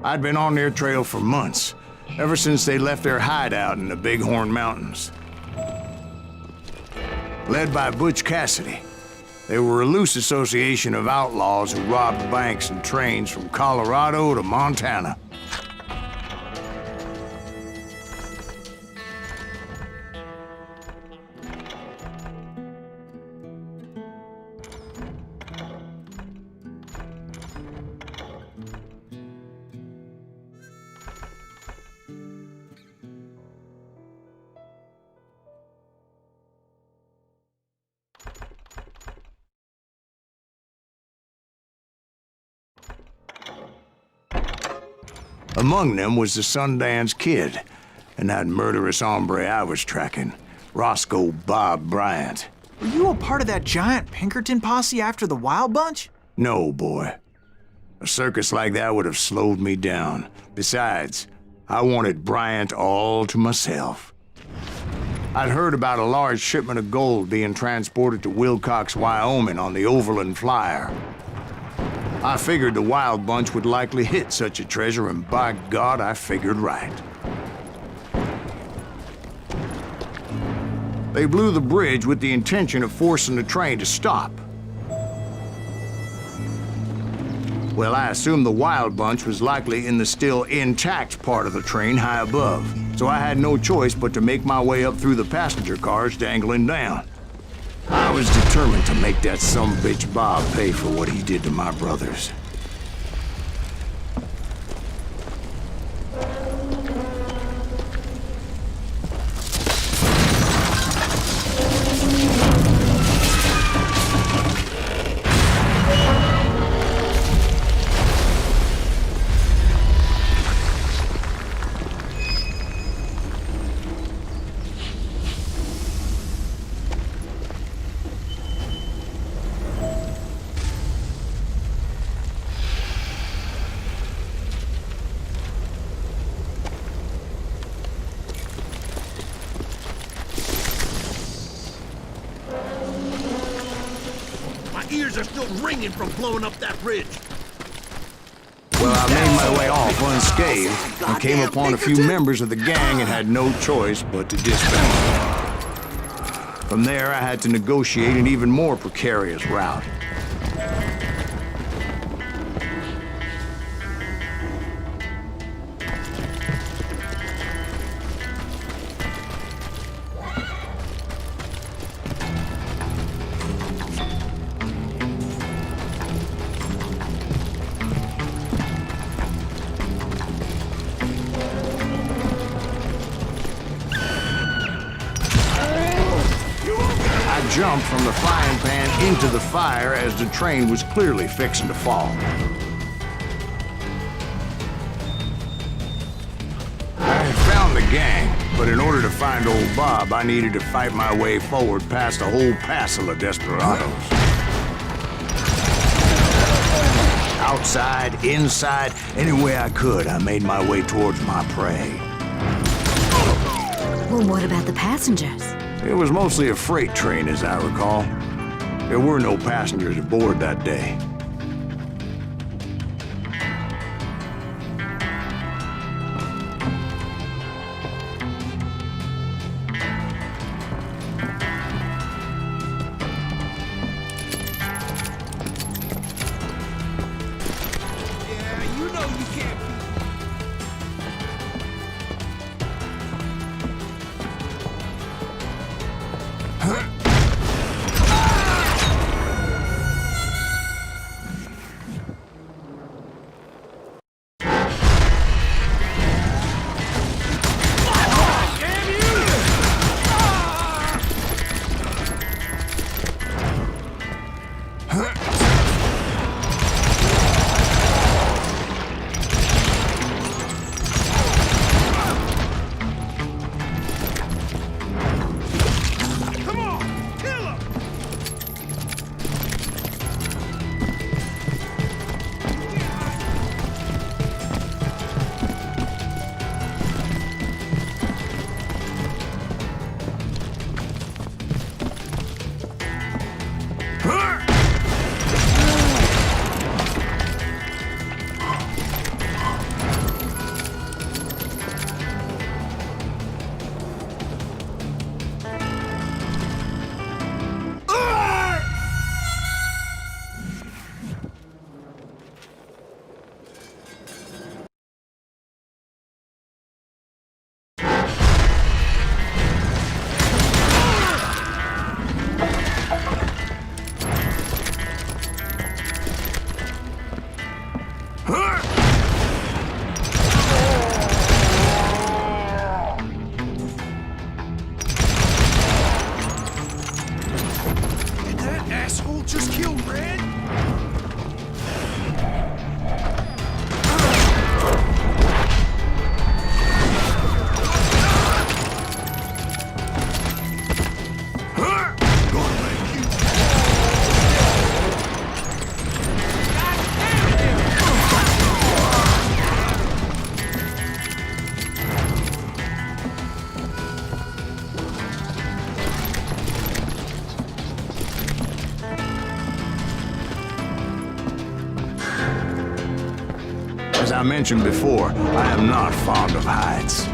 I'd been on their trail for months, ever since they left their hideout in the Bighorn Mountains. Led by Butch Cassidy, they were a loose association of outlaws who robbed banks and trains from Colorado to Montana. Among them was the Sundance Kid, and that murderous hombre I was tracking, Roscoe Bob Bryant.
Were you a part of that giant Pinkerton posse after the Wild Bunch?
No, boy. A circus like that would have slowed me down. Besides, I wanted Bryant all to myself. I'd heard about a large shipment of gold being transported to Wilcox, Wyoming on the Overland Flyer. I figured the Wild Bunch would likely hit such a treasure, and by God, I figured right. They blew the bridge with the intention of forcing the train to stop. Well, I assumed the Wild Bunch was likely in the still intact part of the train high above, so I had no choice but to make my way up through the passenger cars dangling down. I was determined to make that sumbitch Bob pay for what he did to my brothers.
My ears are still ringing from blowing up that bridge.
I made my way off unscathed and came upon a few members of the gang and had no choice but to disband. From there, I had to negotiate an even more precarious route. Jumped from the frying pan into the fire as the train was clearly fixing to fall. I had found the gang, but in order to find old Bob, I needed to fight my way forward past a whole passel of desperados. Outside, inside, any way I could, I made my way towards my prey.
Well, what about the passengers?
It was mostly a freight train, as I recall. There were no passengers aboard that day.
Yeah, you know you can't be. Just killed Red?
As I mentioned before, I am not fond of heights.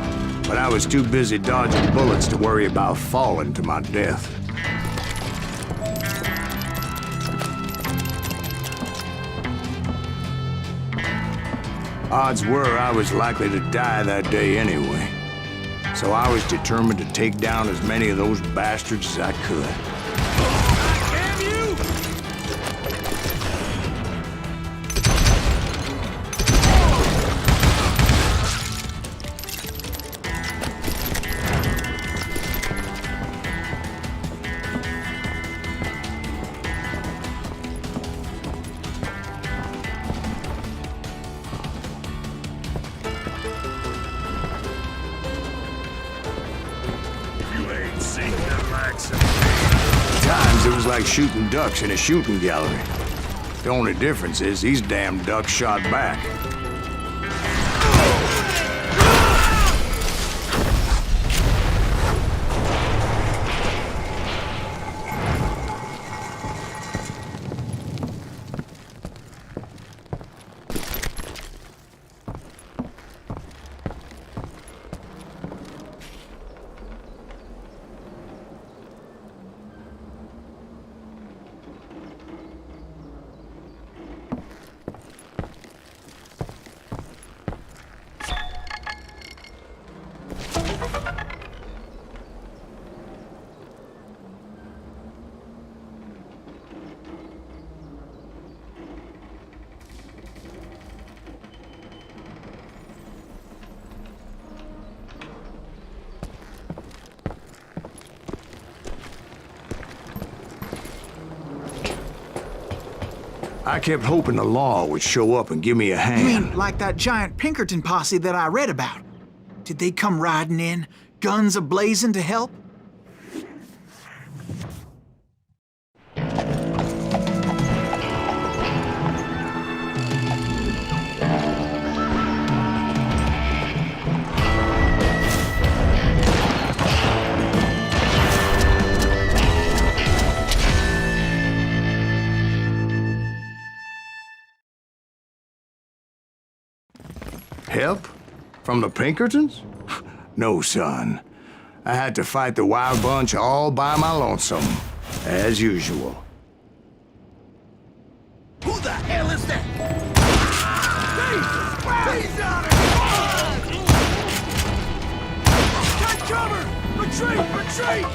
But I was too busy dodging bullets to worry about falling to my death. Odds were I was likely to die that day anyway. So I was determined to take down as many of those bastards as I could.
Damn you!
Times it was like shooting ducks in a shooting gallery. The only difference is these damn ducks shot back. I kept hoping the law would show up and give me a
You
hand.
mean like that giant Pinkerton posse that I read about? Did they come riding in, guns a-blazing to help?
Help? From the Pinkertons? No, son. I had to fight the Wild Bunch all by my lonesome, as usual.
Who the hell is that? Jesus! Take cover! Retreat! Retreat!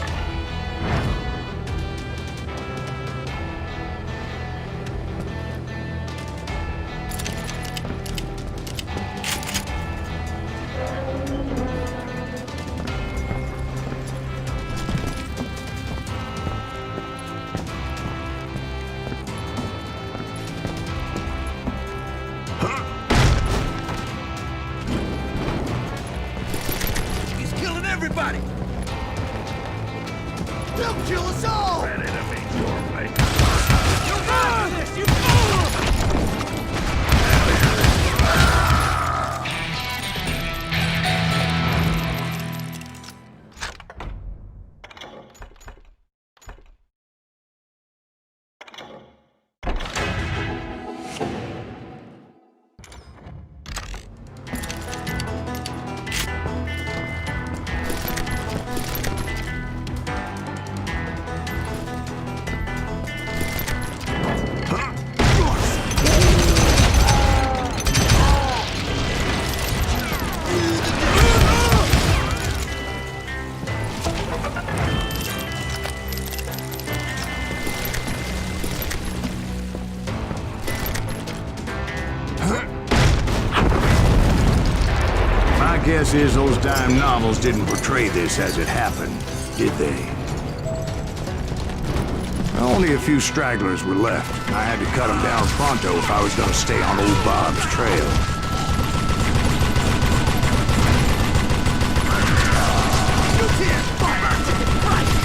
He's killing everybody! They'll kill us all!
Ready to meet your fate.
You got this, you fool!
My guess is those dime novels didn't portray this as it happened, did they? Only a few stragglers were left. I had to cut them down pronto if I was gonna stay on old Bob's trail.
You can't fight our ticket price!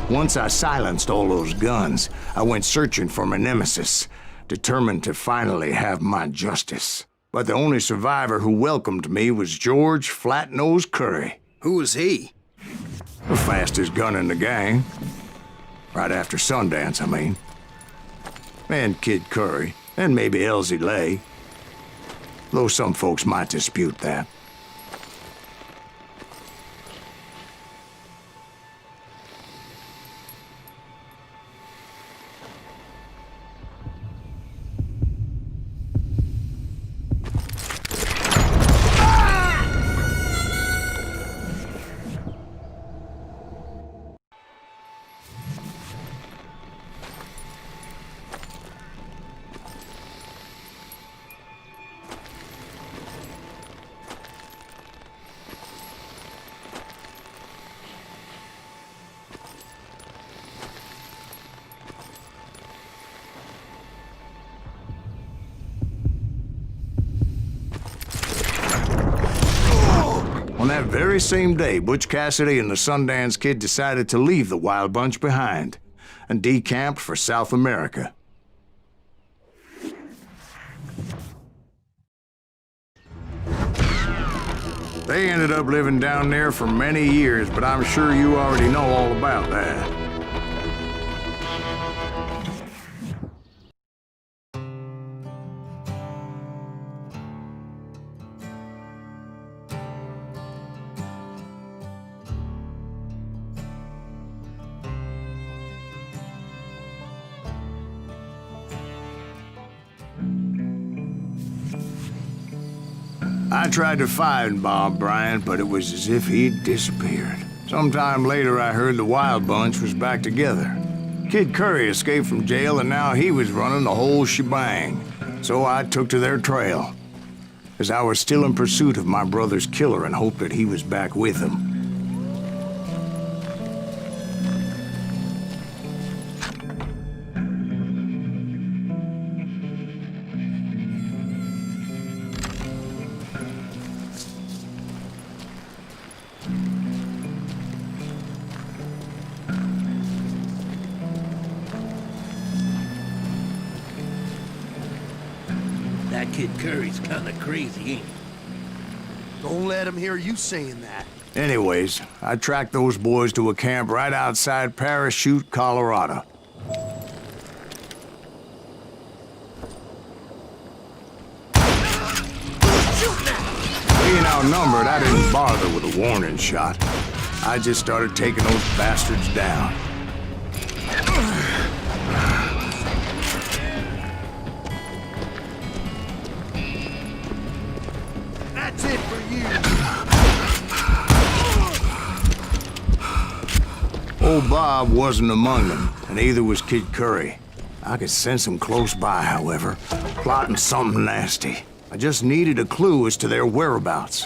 Once I silenced all those guns, I went searching for my nemesis, determined to finally have my justice. But the only survivor who welcomed me was George Flat-Nosed Curry.
Who was he?
The fastest gun in the gang. Right after Sundance, I mean. And Kid Curry, and maybe Elsie Lay. Though some folks might dispute that. On that very same day, Butch Cassidy and the Sundance Kid decided to leave the Wild Bunch behind and decamped for South America. They ended up living down there for many years, but I'm sure you already know all about that. I tried to find Bob Bryant, but it was as if he'd disappeared. Sometime later, I heard the Wild Bunch was back together. Kid Curry escaped from jail, and now he was running the whole shebang. So I took to their trail, as I was still in pursuit of my brother's killer and hoped that he was back with him.
That Kid Curry's kinda crazy, ain't he? Don't let him hear you saying that.
Anyways, I tracked those boys to a camp right outside Parachute, Colorado. Being outnumbered, I didn't bother with a warning shot. I just started taking those bastards down.
That's it for you.
Old Bob wasn't among them, and neither was Kid Curry. I could sense him close by, however, plotting something nasty. I just needed a clue as to their whereabouts.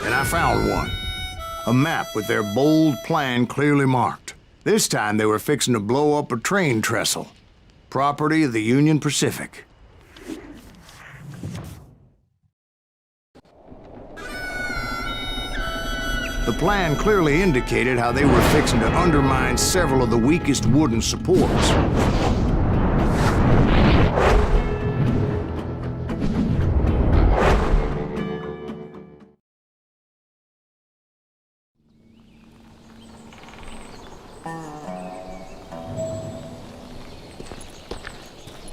And I found one. A map with their bold plan clearly marked. This time they were fixing to blow up a train trestle. Property of the Union Pacific. The plan clearly indicated how they were fixing to undermine several of the weakest wooden supports.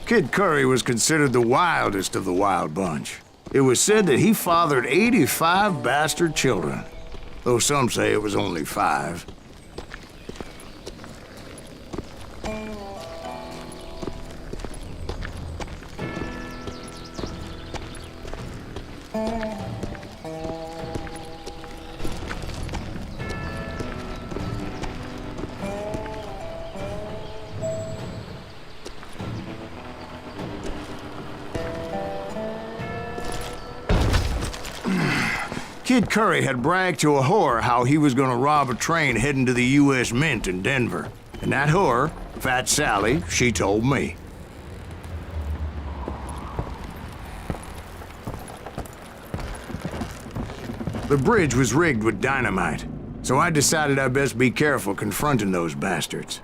Kid Curry was considered the wildest of the Wild Bunch. It was said that he fathered 85 bastard children, though some say it was only 5. Kid Curry had bragged to a whore how he was gonna rob a train heading to the U.S. Mint in Denver. And that whore, Fat Sally, she told me. The bridge was rigged with dynamite, so I decided I'd best be careful confronting those bastards.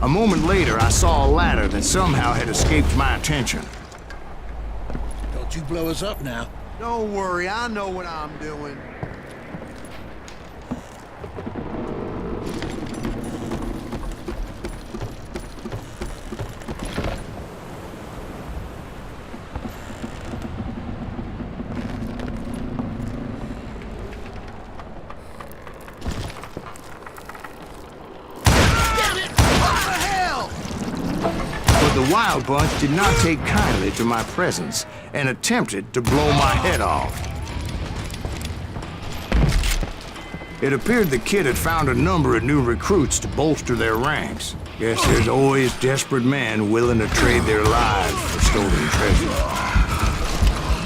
A moment later, I saw a ladder that somehow had escaped my attention.
Don't you blow us up now. Don't worry, I know what I'm doing.
The Wild Bunch did not take kindly to my presence and attempted to blow my head off. It appeared the kid had found a number of new recruits to bolster their ranks. Guess there's always desperate men willing to trade their lives for stolen treasure.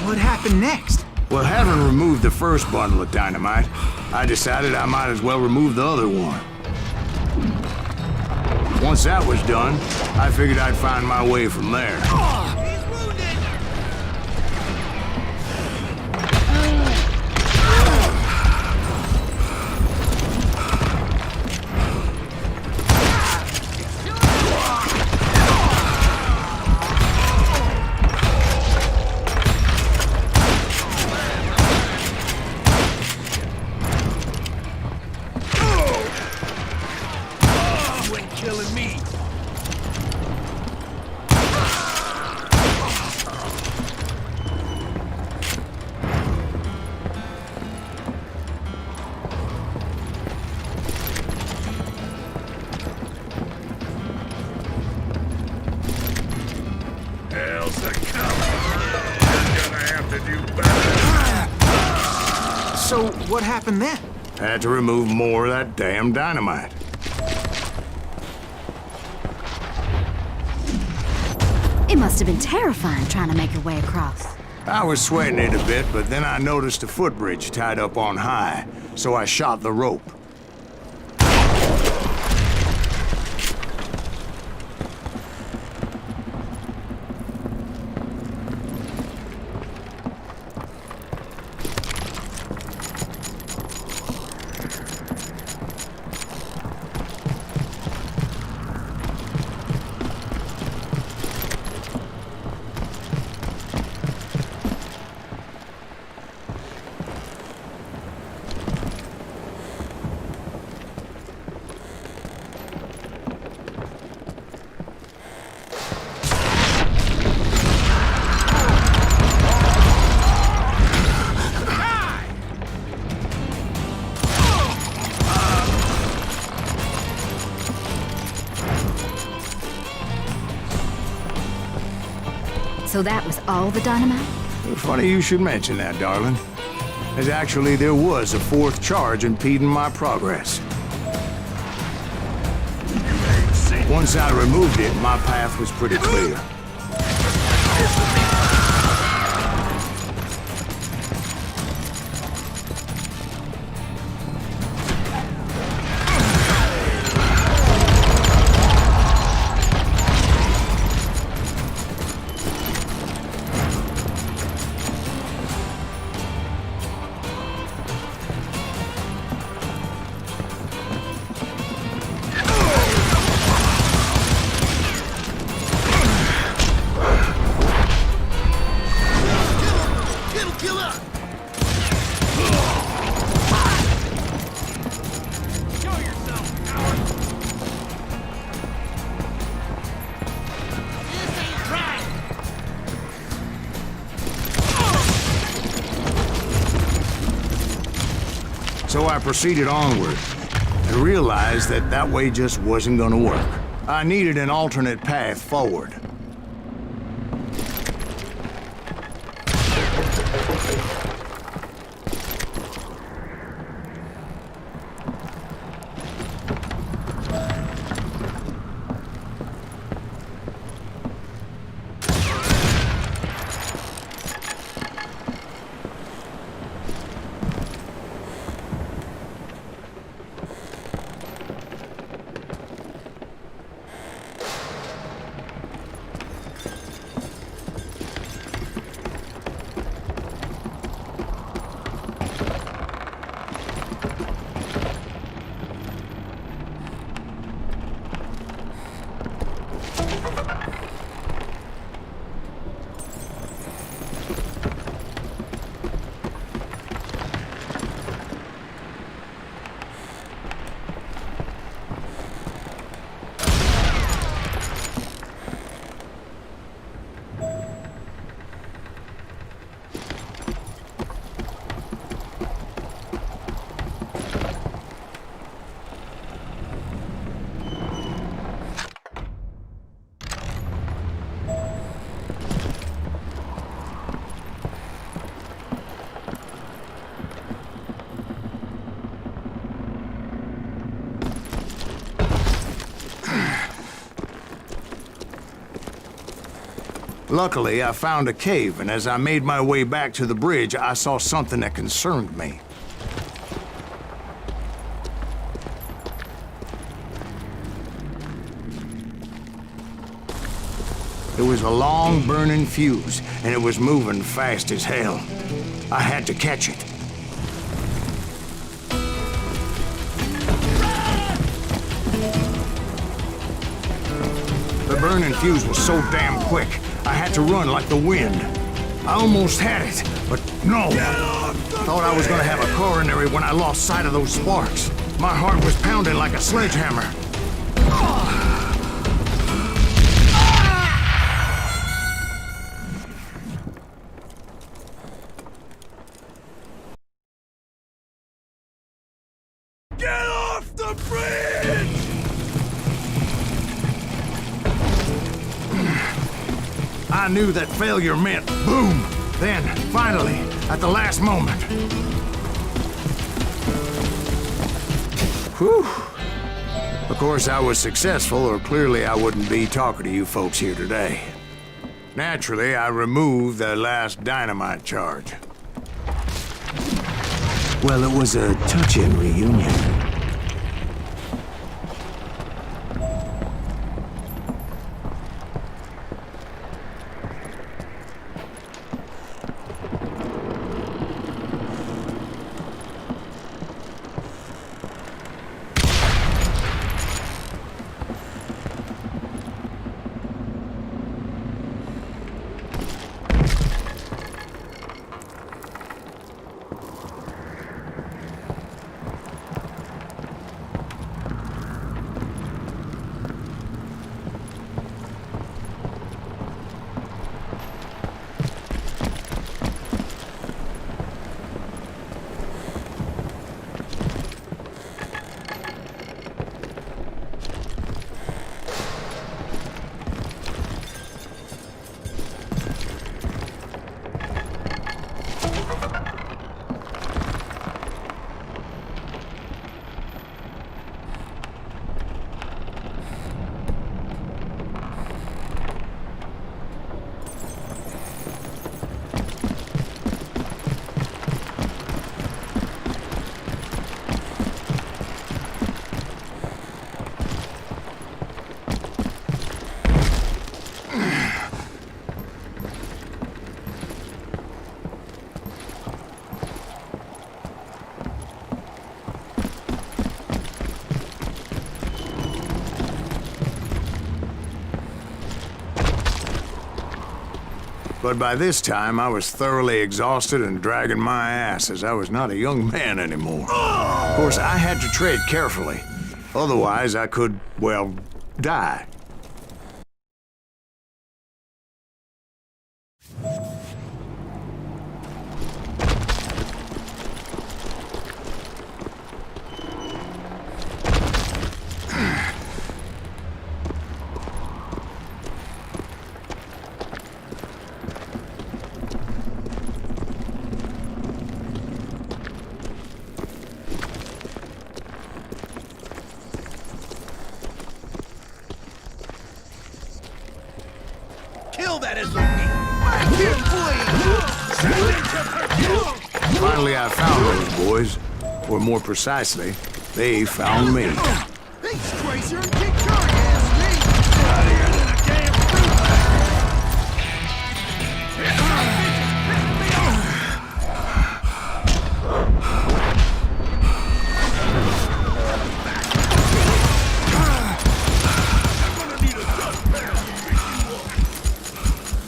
What happened next?
Well, having removed the first bundle of dynamite, I decided I might as well remove the other one. Once that was done, I figured I'd find my way from there.
Killing me.
Hell's a coming. You're gonna have to do better.
So, what happened then?
Had to remove more of that damn dynamite.
It must have been terrifying trying to make your way across.
I was sweating it a bit, but then I noticed a footbridge tied up on high, so I shot the rope.
So that was all the dynamite?
Funny you should mention that, darling. As actually, there was a fourth charge impeding my progress. Once I removed it, my path was pretty clear. So I proceeded onward and realized that that way just wasn't gonna work. I needed an alternate path forward. Luckily, I found a cave, and as I made my way back to the bridge, I saw something that concerned me. It was a long, burning fuse, and it was moving fast as hell. I had to catch it. The burning fuse was so damn quick, I had to run like the wind. I almost had it, but no. Thought I was gonna have a coronary when I lost sight of those sparks. My heart was pounding like a sledgehammer.
Get off the bridge!
I knew that failure meant boom. Then, finally, at the last moment. Whew. Of course, I was successful, or clearly I wouldn't be talking to you folks here today. Naturally, I removed the last dynamite charge. Well, it was a touching reunion. But by this time, I was thoroughly exhausted and dragging my ass, as I was not a young man anymore. Of course, I had to tread carefully. Otherwise, I could, well, die.
Kill that SOB!
Finally, I found those boys. Or more precisely, they found me.
These crazier and kick your ass, me! Out here than a damn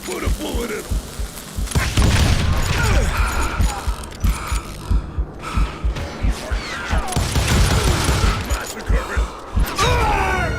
Put a bullet in him. Massacre him.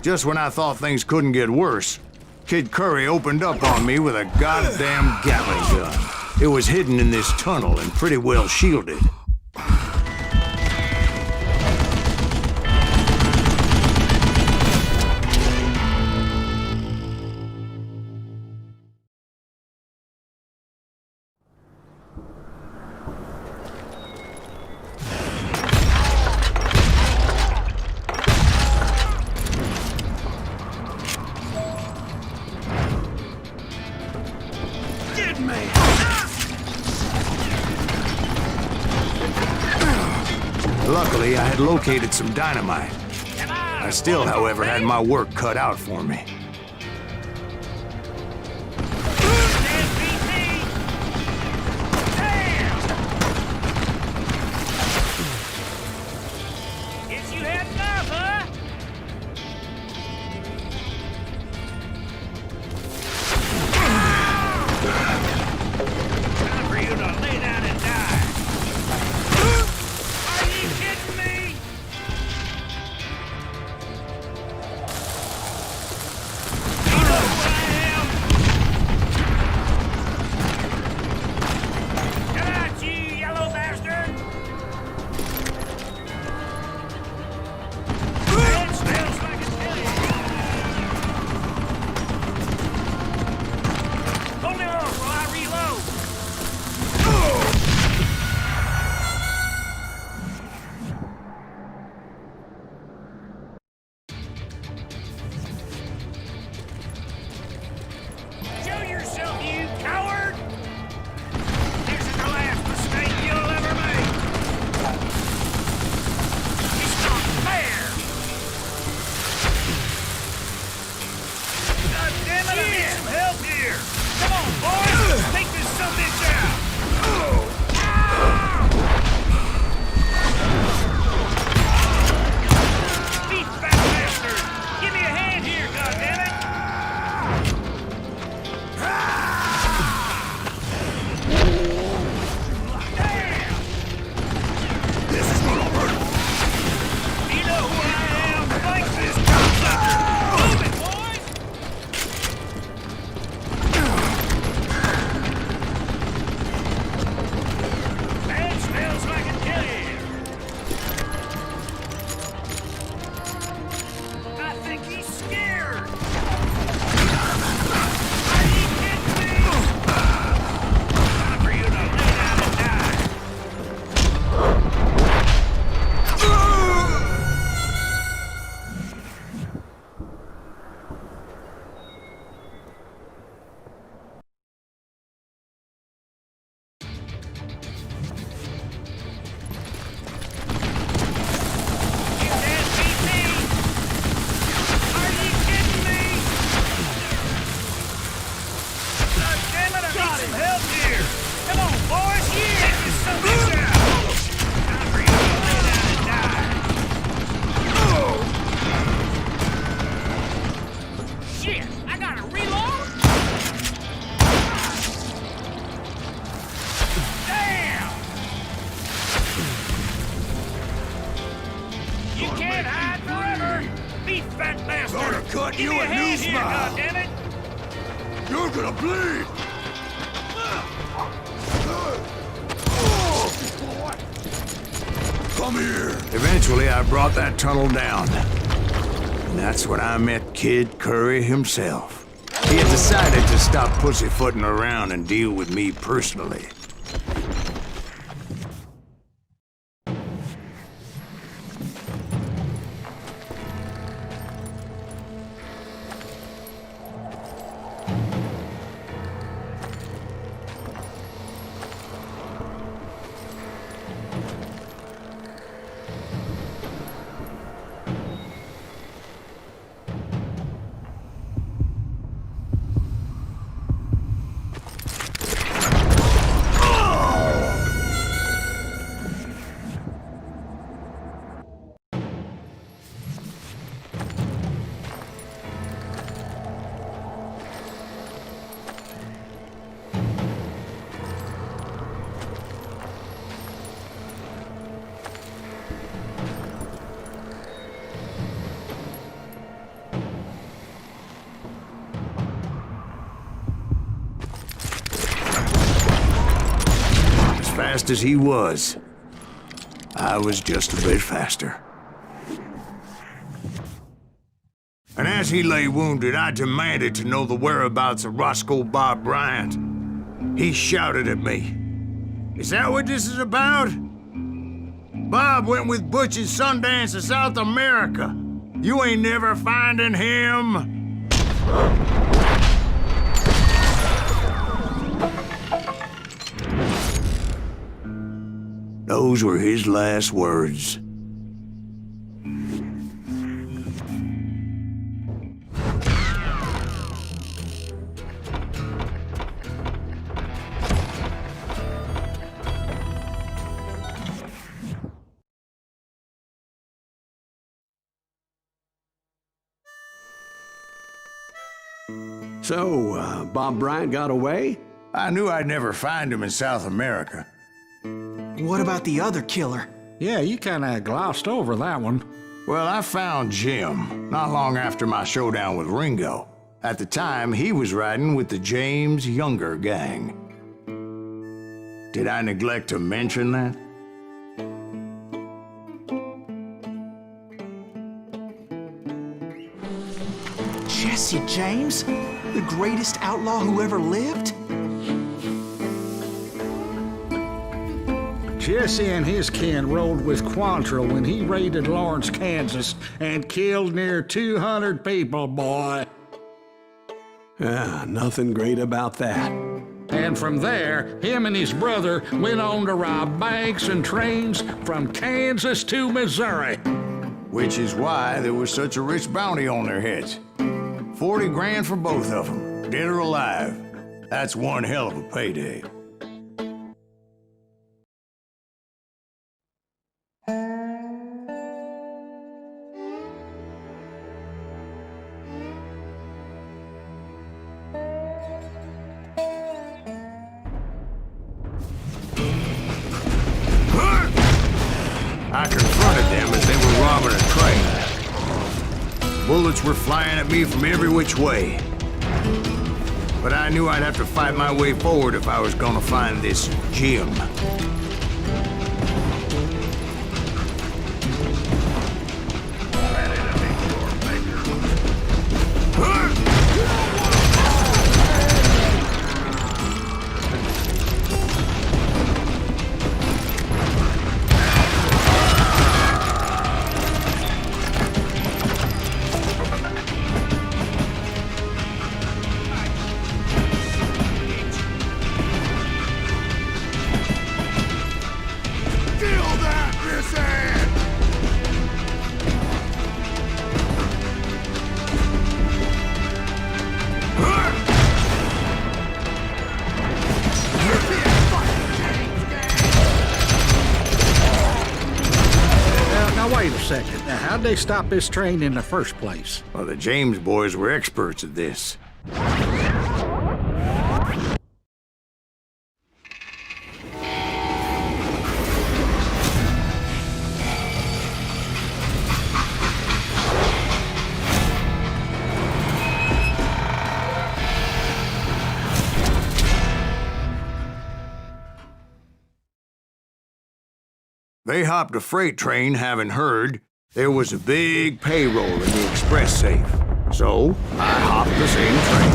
Just when I thought things couldn't get worse, Kid Curry opened up on me with a goddamn Gatling gun. It was hidden in this tunnel and pretty well shielded. Luckily, I had located some dynamite. I still, however, had my work cut out for me.
Cut you a new smile! You're gonna bleed! Come here!
Eventually, I brought that tunnel down. And that's when I met Kid Curry himself. He had decided to stop pussyfooting around and deal with me personally. fast as he was. I was just a bit faster. And as he lay wounded, I demanded to know the whereabouts of Roscoe Bob Bryant. He shouted at me. "Is that what this is about? Bob went with Butch and Sundance to South America. You ain't never finding him." Those were his last words.
So, Bob Bryant got away?
I knew I'd never find him in South America.
What about the other killer?
Yeah, you kinda glossed over that one.
Well, I found Jim not long after my showdown with Ringo. At the time, he was riding with the James Younger gang. Did I neglect to mention that?
Jesse James? The greatest outlaw who ever lived?
Jesse and his kin rode with Quantrill when he raided Lawrence, Kansas, and killed near 200 people, boy.
Nothing great about that.
And from there, him and his brother went on to rob banks and trains from Kansas to Missouri.
Which is why there was such a rich bounty on their heads. 40 grand for both of them, dead or alive. That's one hell of a payday. I confronted them as they were robbing a train. Bullets were flying at me from every which way. But I knew I'd have to fight my way forward if I was gonna find this Jim.
Wait a second. Now, how'd they stop this train in the first place?
Well, the James boys were experts at this. They hopped a freight train, having heard there was a big payroll in the express safe. So, I hopped the same train.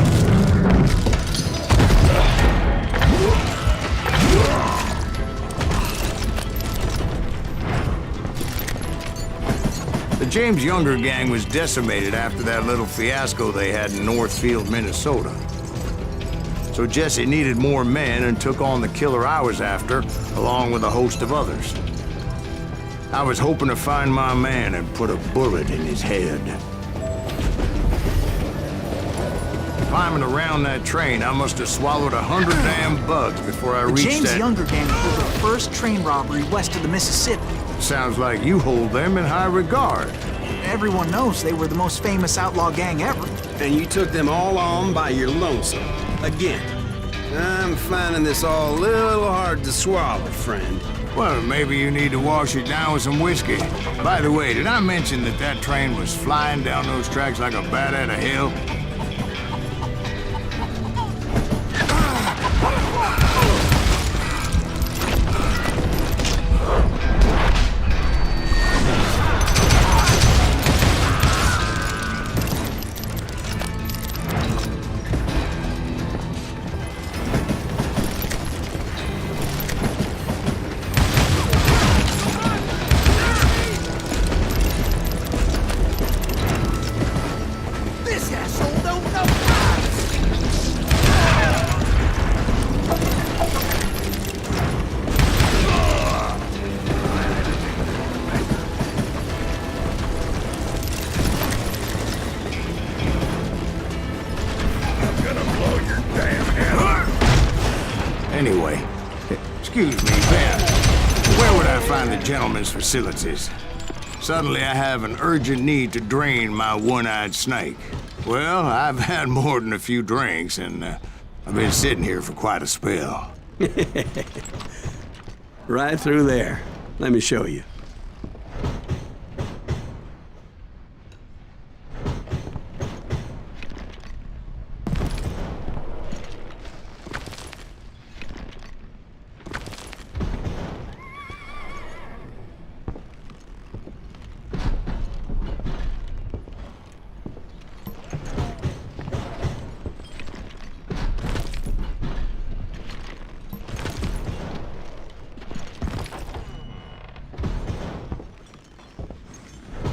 The James Younger gang was decimated after that little fiasco they had in Northfield, Minnesota. So Jesse needed more men and took on the killer I was after, along with a host of others. I was hoping to find my man and put a bullet in his head. Climbing around that train, I must have swallowed 100 damn bugs before I reached
James
that...
Younger gang pulled the first train robbery west of the Mississippi.
Sounds like you hold them in high regard.
Everyone knows they were the most famous outlaw gang ever.
And you took them all on by your lonesome. Again. I'm finding this all a little hard to swallow, friend.
Well, maybe you need to wash it down with some whiskey. By the way, did I mention that that train was flying down those tracks like a bat out of hell? Anyway, excuse me, Ben. Where would I find the gentleman's facilities? Suddenly I have an urgent need to drain my one-eyed snake. Well, I've had more than a few drinks, and I've been sitting here for quite a spell.
Right through there. Let me show you.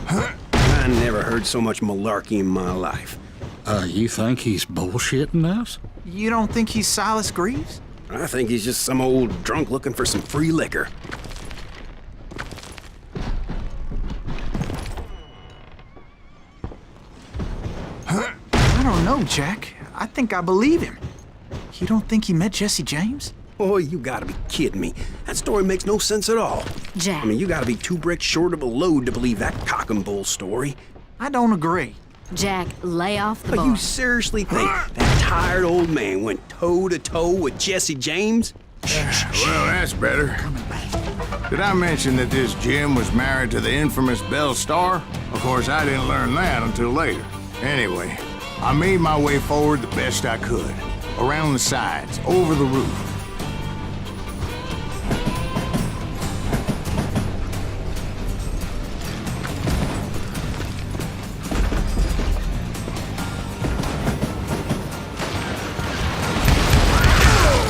I never heard so much malarkey in my life.
You think he's bullshitting us?
You don't think he's Silas Greaves?
I think he's just some old drunk looking for some free liquor.
I don't know, Jack. I think I believe him. You don't think he met Jesse James?
Oh, you gotta be kidding me. That story makes no sense at all.
Jack.
I mean, you gotta be 2 bricks short of a load to believe that cock and bull story.
I don't agree.
Jack, lay off the
But
bar.
you seriously think that tired old man went toe-to-toe with Jesse James?
Well, that's better. Did I mention that this Jim was married to the infamous Belle Starr? Of course, I didn't learn that until later. Anyway, I made my way forward the best I could. Around the sides, over the roof.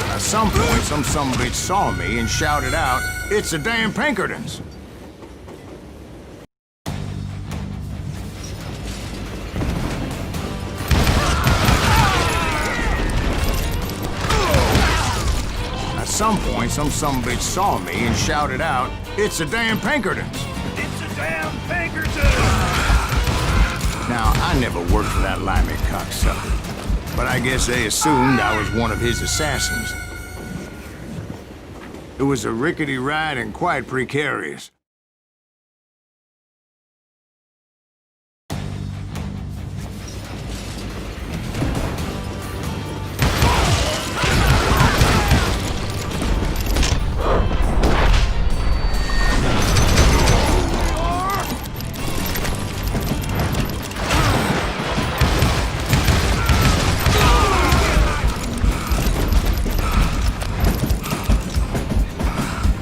At some point, some sumbitch saw me and shouted out, "It's the damn Pinkertons!" At some point, some sumbitch saw me and shouted out, "It's the damn Pinkertons!"
It's a damn Pinkerton!
Now, I never worked for that limey cocksucker, but I guess they assumed I was one of his assassins. It was a rickety ride and quite precarious.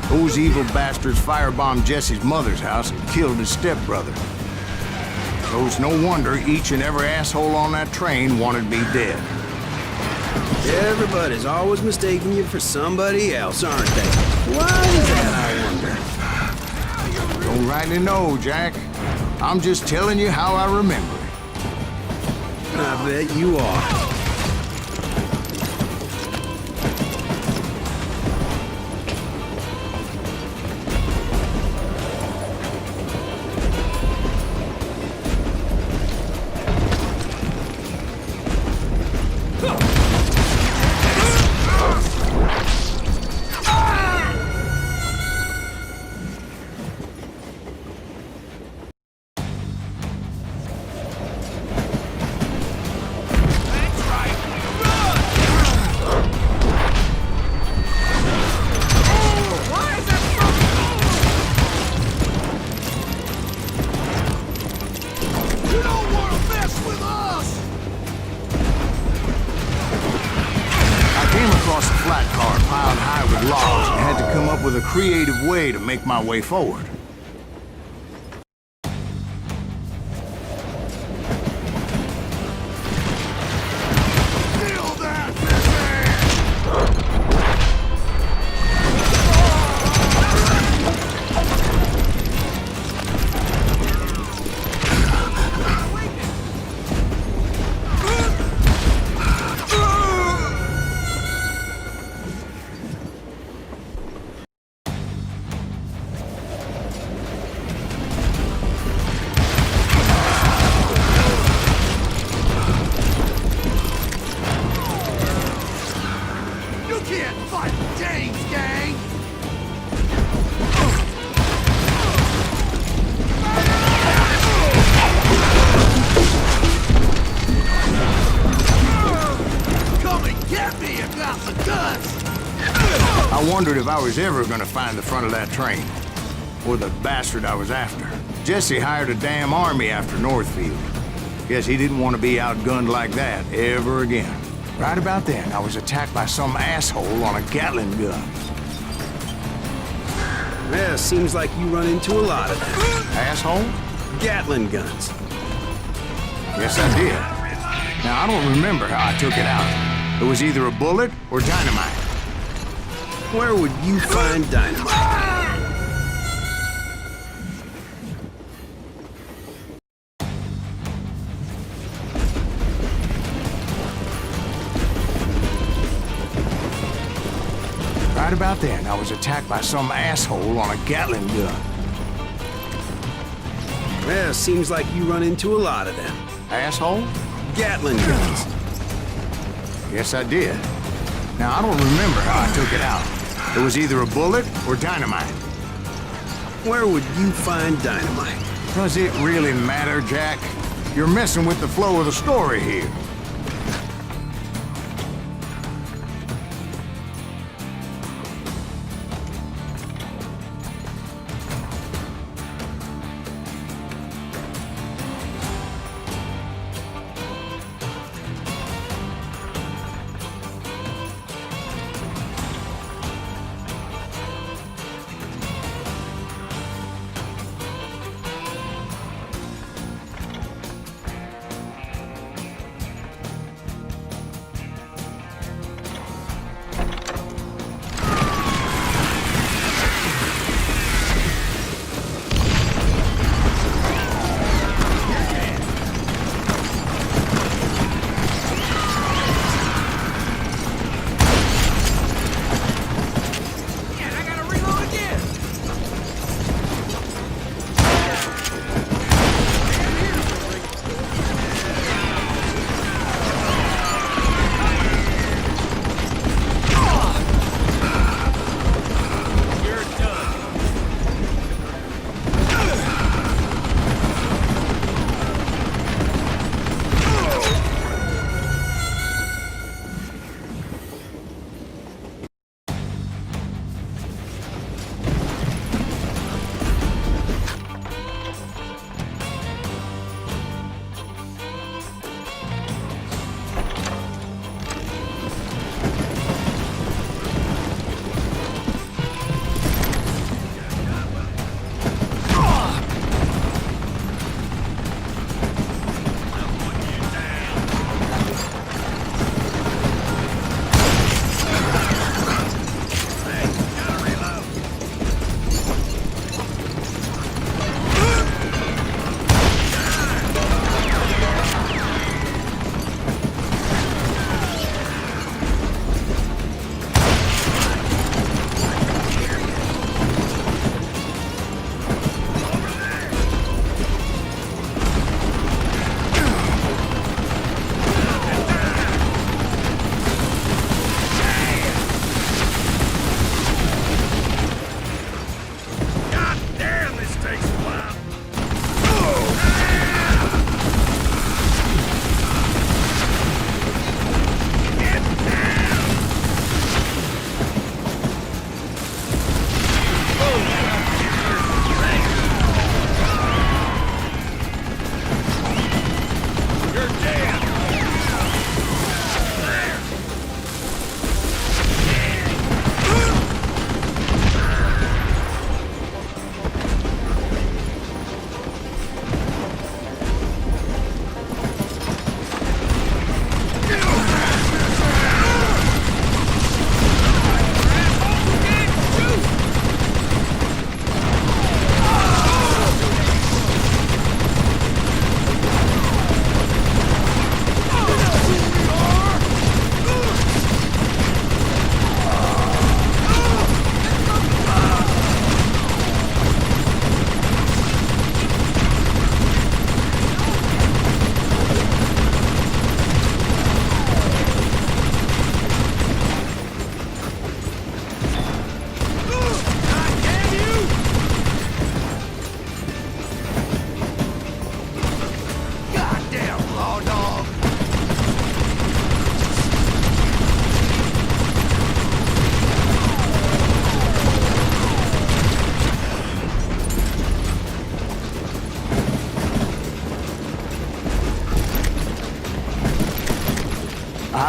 Those evil bastards firebombed Jesse's mother's house and killed his stepbrother. So it's no wonder each and every asshole on that train wanted me dead.
Everybody's always mistaking you for somebody else, aren't they? Why is that, I wonder?
Don't rightly know, Jack. I'm just telling you how I remember it.
I bet you are.
With a creative way to make my way forward.
guns!
I wondered if I was ever gonna find the front of that train. Or the bastard I was after. Jesse hired a damn army after Northfield. Guess he didn't want to be outgunned like that ever again. Right about then, I was attacked by some asshole on a Gatling gun.
Yeah, seems like you run into a lot of them.
Asshole?
Gatling guns.
Yes, I did. Now, I don't remember how I took it out. It was either a bullet or dynamite.
Where would you find dynamite?
Right about then, I was attacked by some asshole on a Gatling gun.
Yeah, seems like you run into a lot of them.
Asshole?
Gatling guns.
Yes, I did. Now, I don't remember how I took it out. It was either a bullet or dynamite.
Where would you find dynamite?
Does it really matter, Jack? You're messing with the flow of the story here.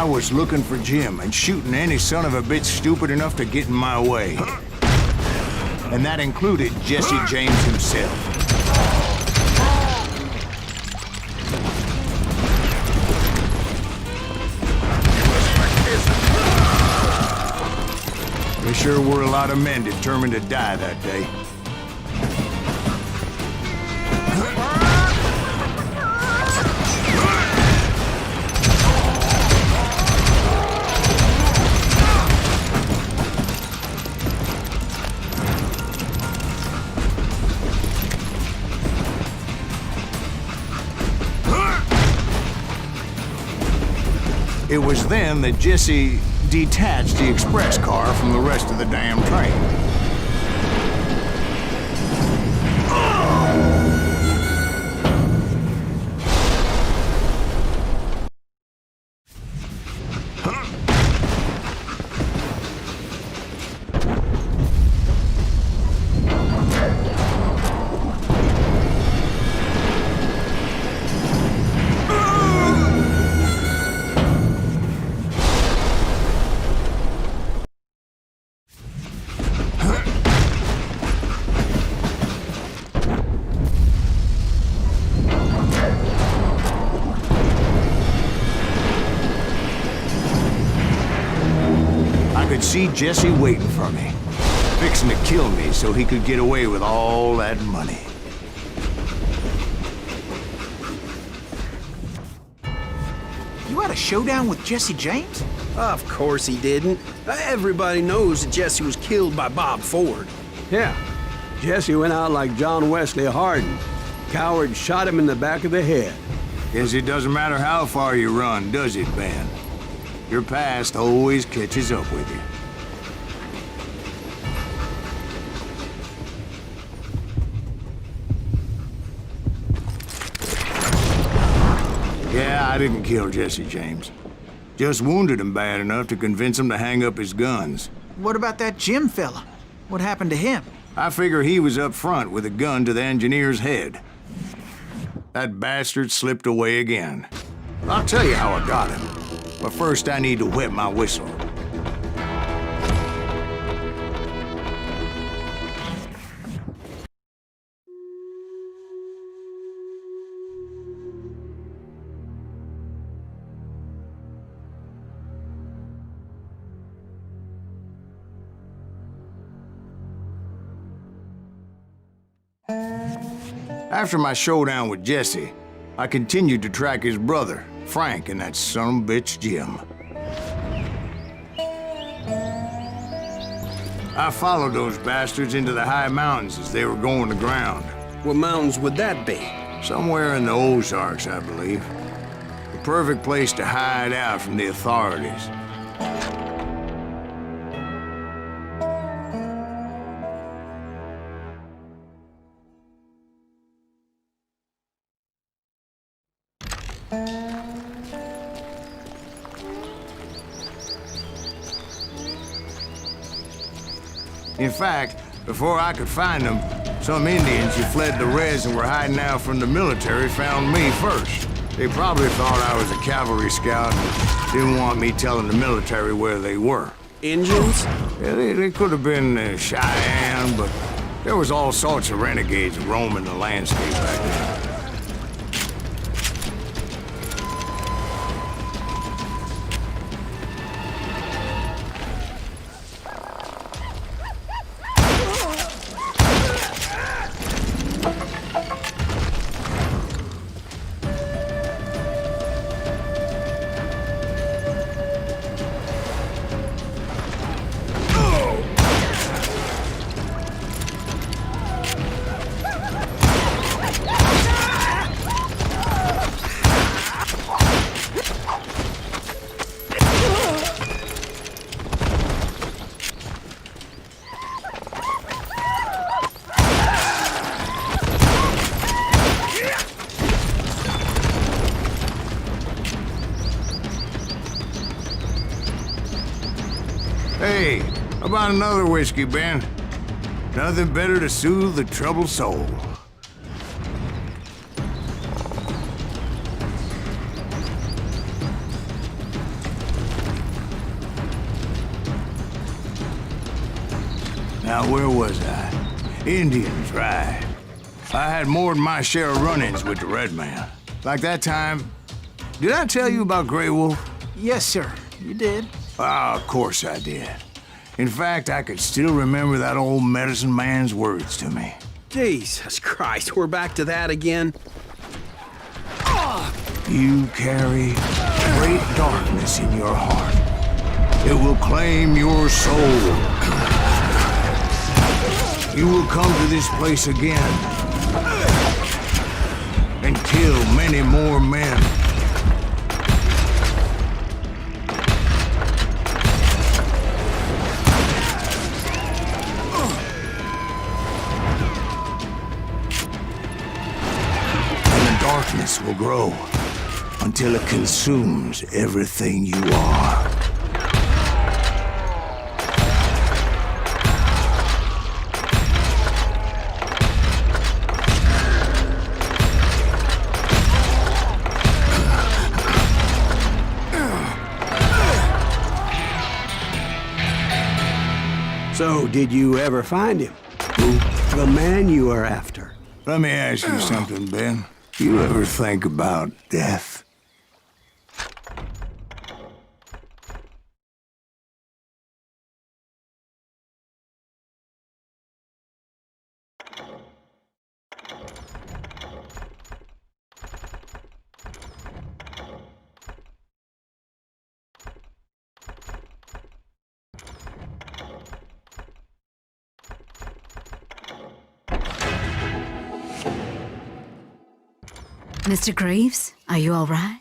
was looking for Jim and shooting any son of a bitch stupid enough to get in my way. And that included Jesse James himself. There sure were a lot of men determined to die that day. It was then that Jesse detached the express car from the rest of the damn train. I could see Jesse waiting for me, fixing to kill me so he could get away with all that money.
You had a showdown with Jesse James?
Of course he didn't. Everybody knows that Jesse was killed by Bob Ford.
Yeah, Jesse went out like John Wesley Hardin. Coward shot him in the back of the head.
Guess it doesn't matter how far you run, does it, Ben? Your past always catches up with you. Yeah, I didn't kill Jesse James. Just wounded him bad enough to convince him to hang up his guns.
What about that Jim fella? What happened to him?
I figure he was up front with a gun to the engineer's head. That bastard slipped away again. I'll tell you how I got him. But first I need to wet my whistle. After my showdown with Jesse, I continued to track his brother, Frank, and that son of a bitch, Jim. I followed those bastards into the high mountains as they were going to ground.
What mountains would that be?
Somewhere in the Ozarks, I believe. The perfect place to hide out from the authorities. In fact, before I could find them, some Indians who fled the res and were hiding out from the military found me first. They probably thought I was a cavalry scout and didn't want me telling the military where they were.
Indians?
Yeah, they could have been Cheyenne, but there was all sorts of renegades roaming the landscape back then. Hey, how about another whiskey, Ben? Nothing better to soothe the troubled soul. Now, where was I? Indians, right. I had more than my share of run-ins with the Red Man. Like that time... Did I tell you about Grey Wolf?
Yes, sir. You did.
Ah, of course I did. In fact, I could still remember that old medicine man's words to me.
Jesus Christ, we're back to that again?
You carry great darkness in your heart. It will claim your soul. You will come to this place again and kill many more men. Darkness will grow until it consumes everything you are.
So, did you ever find him? Who? The man you are after.
Let me ask you something, Ben. You ever think about death?
Mr. Greaves, are you all right?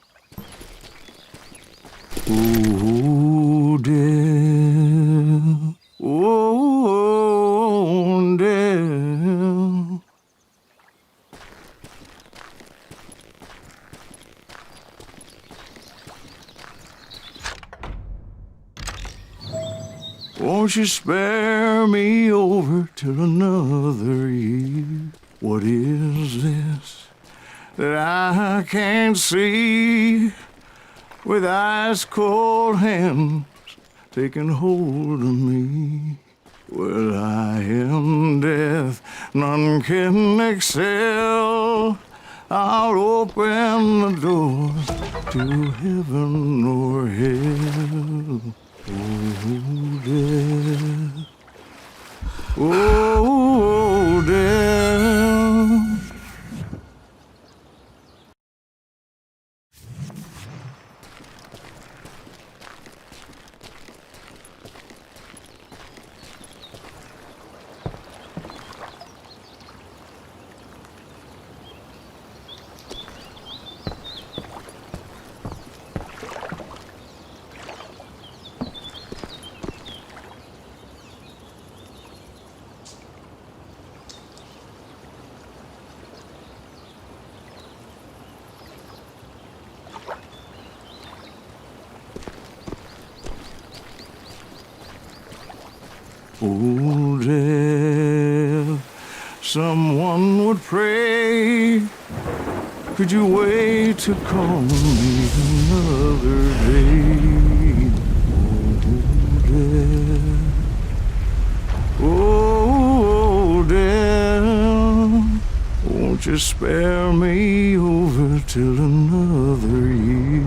Oh, death. Oh, death. Won't you spare me over till another year? What is this that I can't see, with ice cold hands taking hold of me? Well, I am death, none can excel. I'll open the door to heaven or hell. Oh, death. Oh, death. Oh, death, someone would pray. Could you wait to call me another day? Oh, death, won't you spare me over till another year?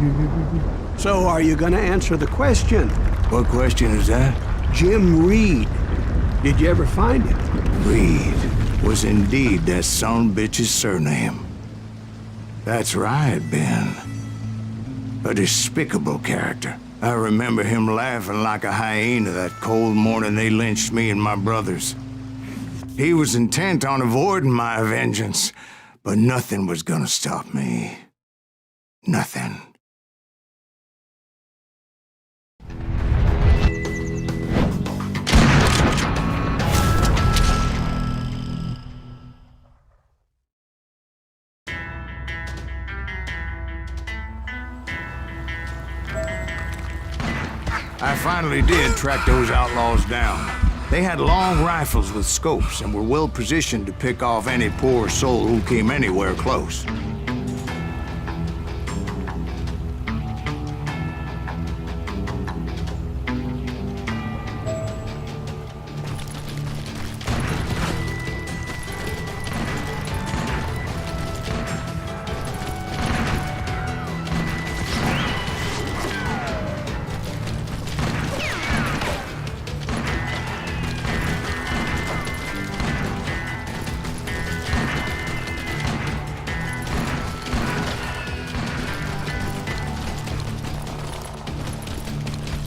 So, are you gonna answer the question?
What question is that?
Jim Reed. Did you ever find him?
Reed was indeed that son-bitch's surname. That's right, Ben. A despicable character. I remember him laughing like a hyena that cold morning they lynched me and my brothers. He was intent on avoiding my vengeance, but nothing was gonna stop me. Nothing. I finally did track those outlaws down. They had long rifles with scopes and were well positioned to pick off any poor soul who came anywhere close.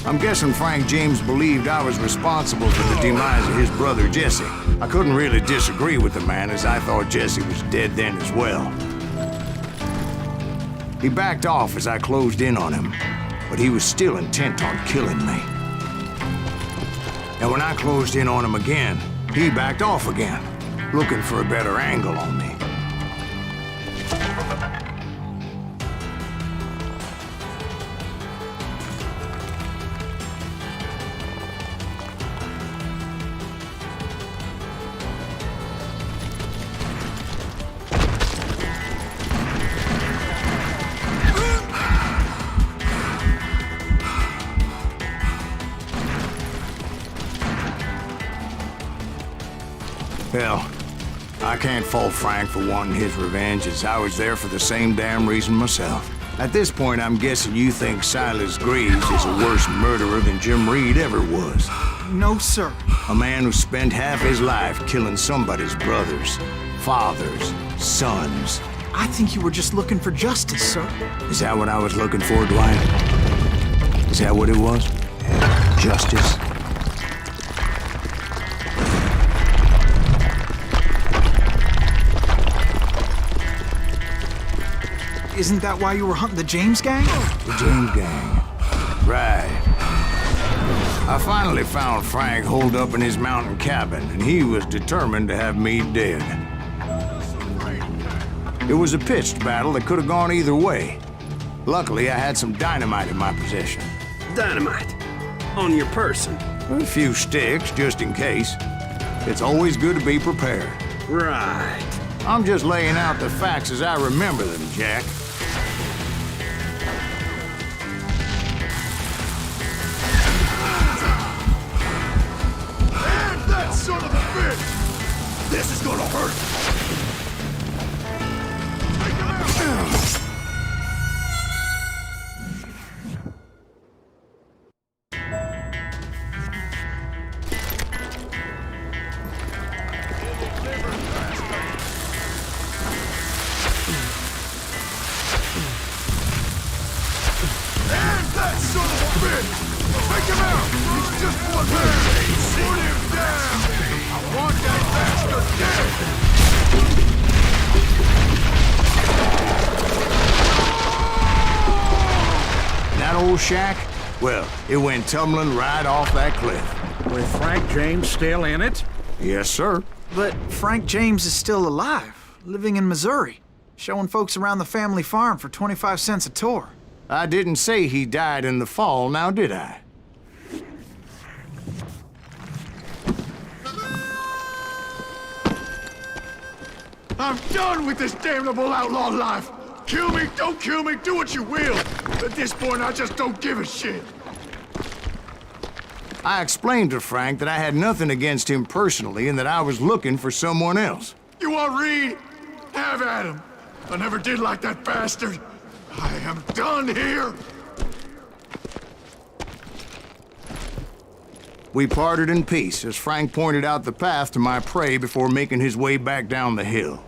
I'm guessing Frank James believed I was responsible for the demise of his brother Jesse. I couldn't really disagree with the man, as I thought Jesse was dead then as well. He backed off as I closed in on him, but he was still intent on killing me. And when I closed in on him again, he backed off again, looking for a better angle on me. Hell, I can't fault Frank for wanting his revenge, as I was there for the same damn reason myself. At this point, I'm guessing you think Silas Greaves is a worse murderer than Jim Reed ever was.
No, sir.
A man who spent half his life killing somebody's brothers, fathers, sons.
I think you were just looking for justice, sir.
Is that what I was looking for, Dwight? Is that what it was? Justice?
Isn't that why you were hunting the James gang?
The James gang. Right. I finally found Frank holed up in his mountain cabin, and he was determined to have me dead. It was a pitched battle that could have gone either way. Luckily, I had some dynamite in my possession.
Dynamite? On your person?
A few sticks, just in case. It's always good to be prepared.
Right.
I'm just laying out the facts as I remember them, Jack.
And that son of a bitch! This is gonna hurt! Take him out! Take him out! He's just one man! Put him down! I want that bastard dead!
That old shack? Well, it went tumbling right off that cliff.
With Frank James still in it?
Yes, sir.
But Frank James is still alive, living in Missouri, showing folks around the family farm for 25 cents a tour.
I didn't say he died in the fall, now did I?
I'm done with this damnable outlaw life! Kill me, don't kill me, do what you will! At this point, I just don't give a shit!
I explained to Frank that I had nothing against him personally and that I was looking for someone else.
You want Reed? Have at him! I never did like that bastard! I am done here!
We parted in peace as Frank pointed out the path to my prey before making his way back down the hill.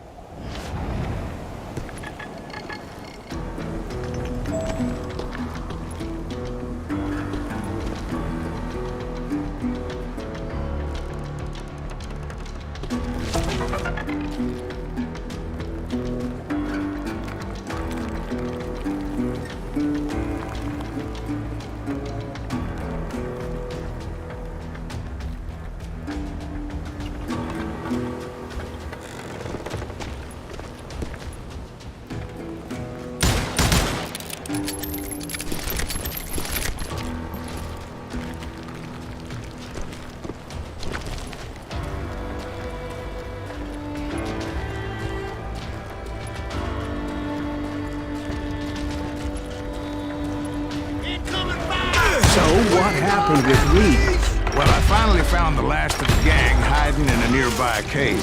So what happened with Reed?
Well, I finally found the last of the gang hiding in a nearby cave.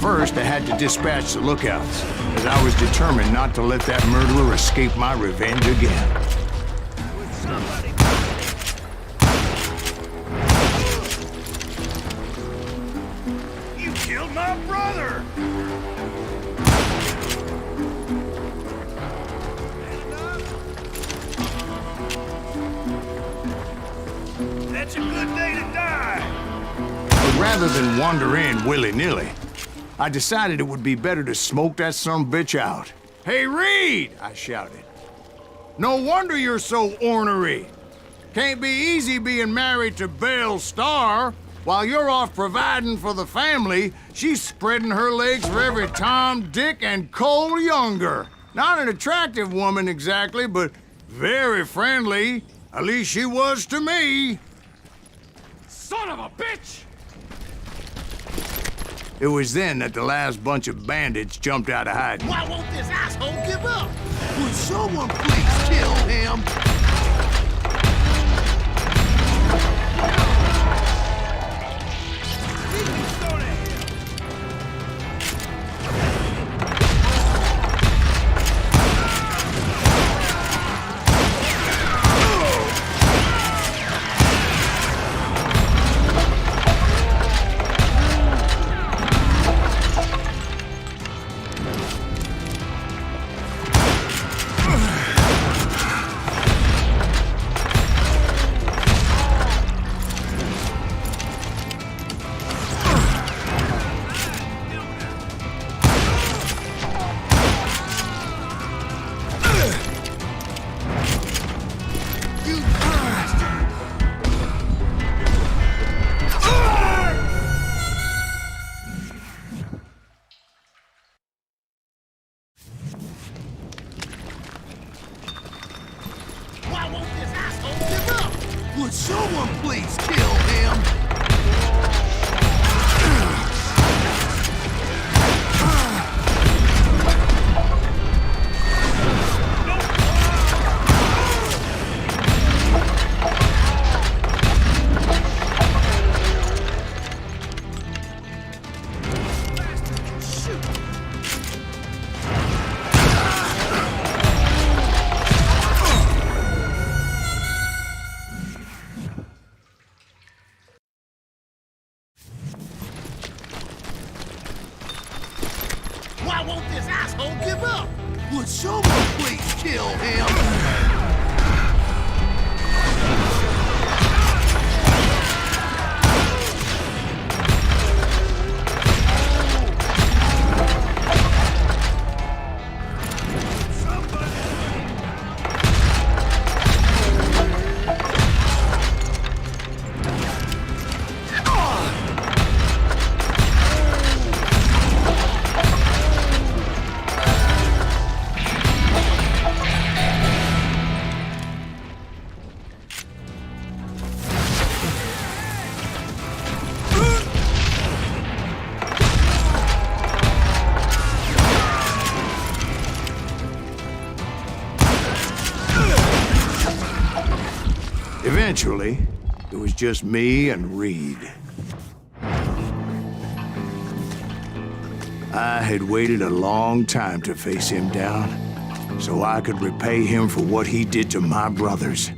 First, I had to dispatch the lookouts, as I was determined not to let that murderer escape my revenge again.
You killed my brother!
That's a good day to die.
But rather than wander in willy-nilly, I decided it would be better to smoke that sumbitch out. "Hey, Reed!" I shouted. "No wonder you're so ornery. Can't be easy being married to Belle Starr. While you're off providing for the family, she's spreading her legs for every Tom, Dick, and Cole Younger. Not an attractive woman exactly, but very friendly. At least she was to me."
Son of a bitch!
It was then that the last bunch of bandits jumped out of hiding.
Why won't this asshole give up? Would someone please kill him? Would someone please kill him? Why won't this asshole give up? Would someone please kill him?
Eventually, it was just me and Reed. I had waited a long time to face him down, so I could repay him for what he did to my brothers.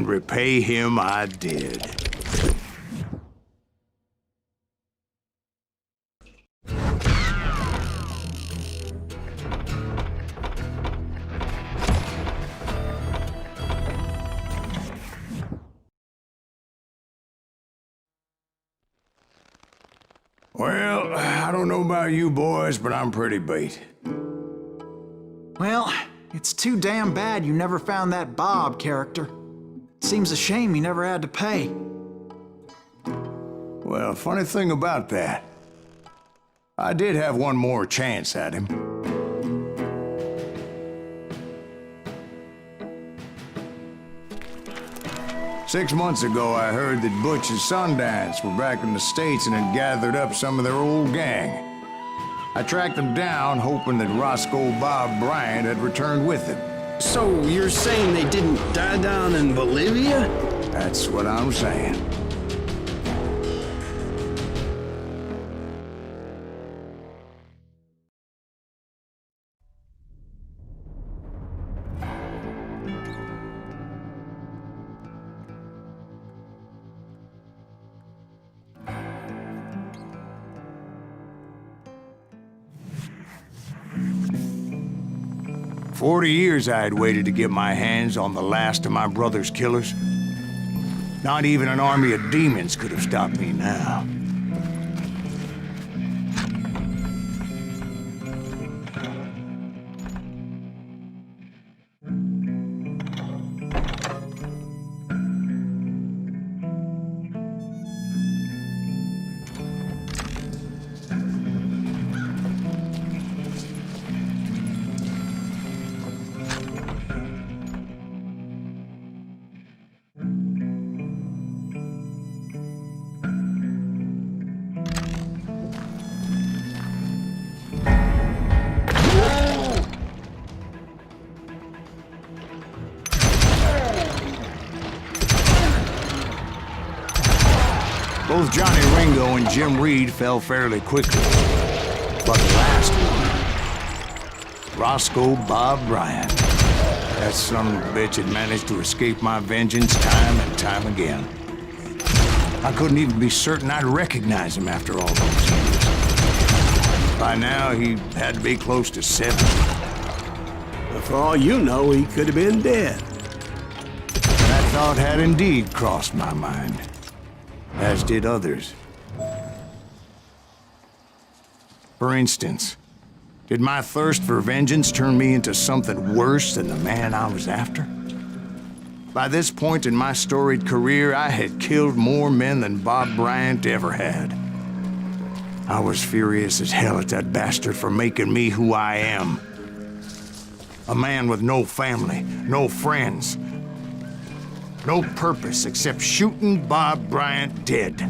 repay him, I did. Well, I don't know about you boys, but I'm pretty beat.
Well, it's too damn bad you never found that Bob character. Seems a shame he never had to pay.
Well, funny thing about that, I did have one more chance at him. Six months ago, I heard that Butch and Sundance were back in the States and had gathered up some of their old gang. I tracked them down, hoping that Roscoe Bob Bryant had returned with them.
So you're saying they didn't die down in Bolivia?
That's what I'm saying. For 40 years I had waited to get my hands on the last of my brother's killers. Not even an army of demons could have stopped me now. Both Johnny Ringo and Jim Reed fell fairly quickly. But the last one, Roscoe Bob Bryant, that son of a bitch had managed to escape my vengeance time and time again. I couldn't even be certain I'd recognize him after all those years. By now, he had to be close to 70.
But for all you know, he could have been dead.
That thought had indeed crossed my mind, as did others. For instance, did my thirst for vengeance turn me into something worse than the man I was after? By this point in my storied career, I had killed more men than Bob Bryant ever had. I was furious as hell at that bastard for making me who I am. A man with no family, no friends, no purpose except shooting Bob Bryant dead.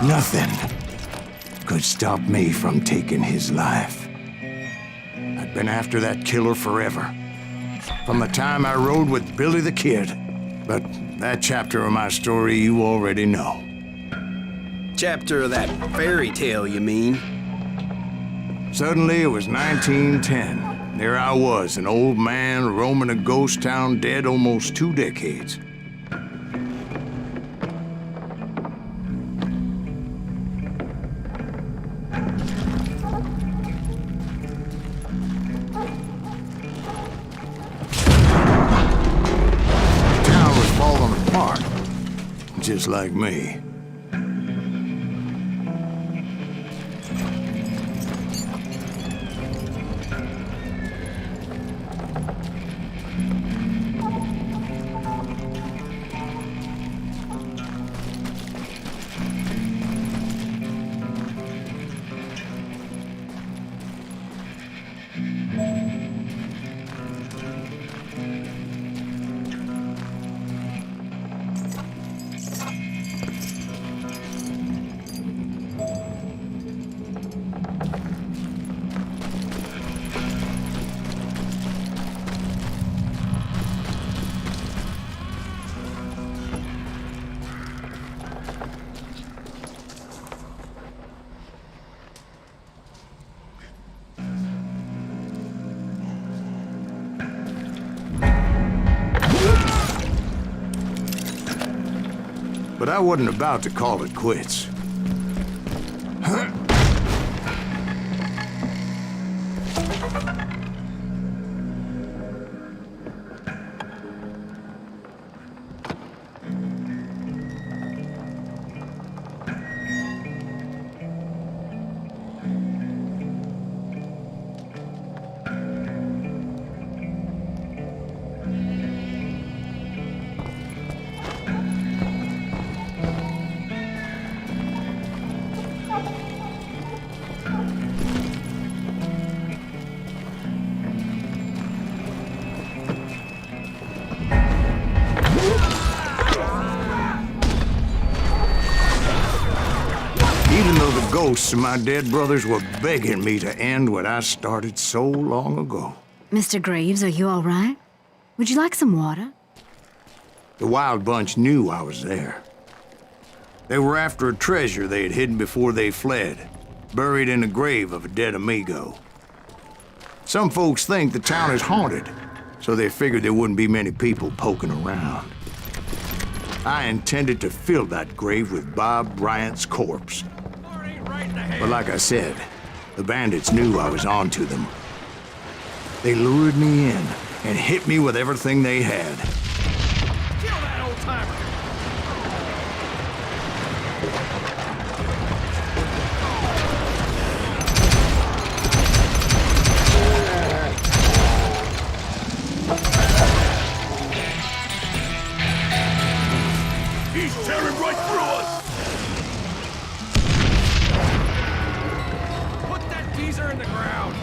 Nothing could stop me from taking his life. I'd been after that killer forever, from the time I rode with Billy the Kid. But that chapter of my story you already know.
Chapter of that fairy tale, you mean?
Suddenly it was 1910. There I was, an old man roaming a ghost town dead almost 2 decades. Just like me. But I wasn't about to call it quits. Even though the ghosts of my dead brothers were begging me to end what I started so long ago.
Mr. Graves, are you all right? Would you like some water?
The Wild Bunch knew I was there. They were after a treasure they had hidden before they fled, buried in the grave of a dead amigo. Some folks think the town is haunted, so they figured there wouldn't be many people poking around. I intended to fill that grave with Bob Bryant's corpse. But like I said, the bandits knew I was onto them. They lured me in and hit me with everything they had.
Kill that old timer!
He's tearing right through us!
Put that geezer in the ground!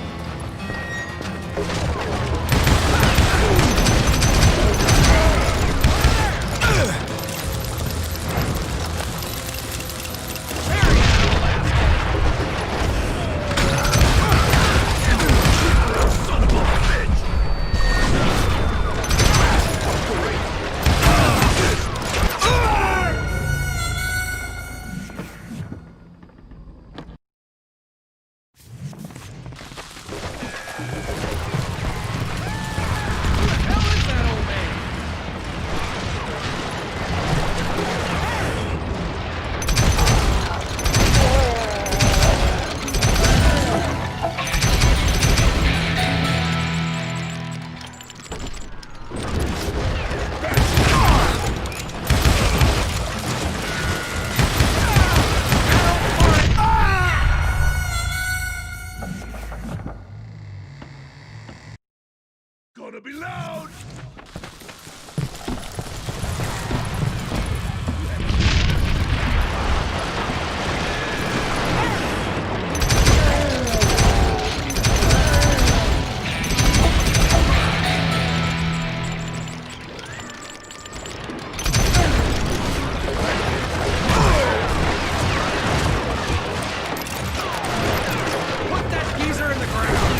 Gonna be loud!
Put that geezer in the ground!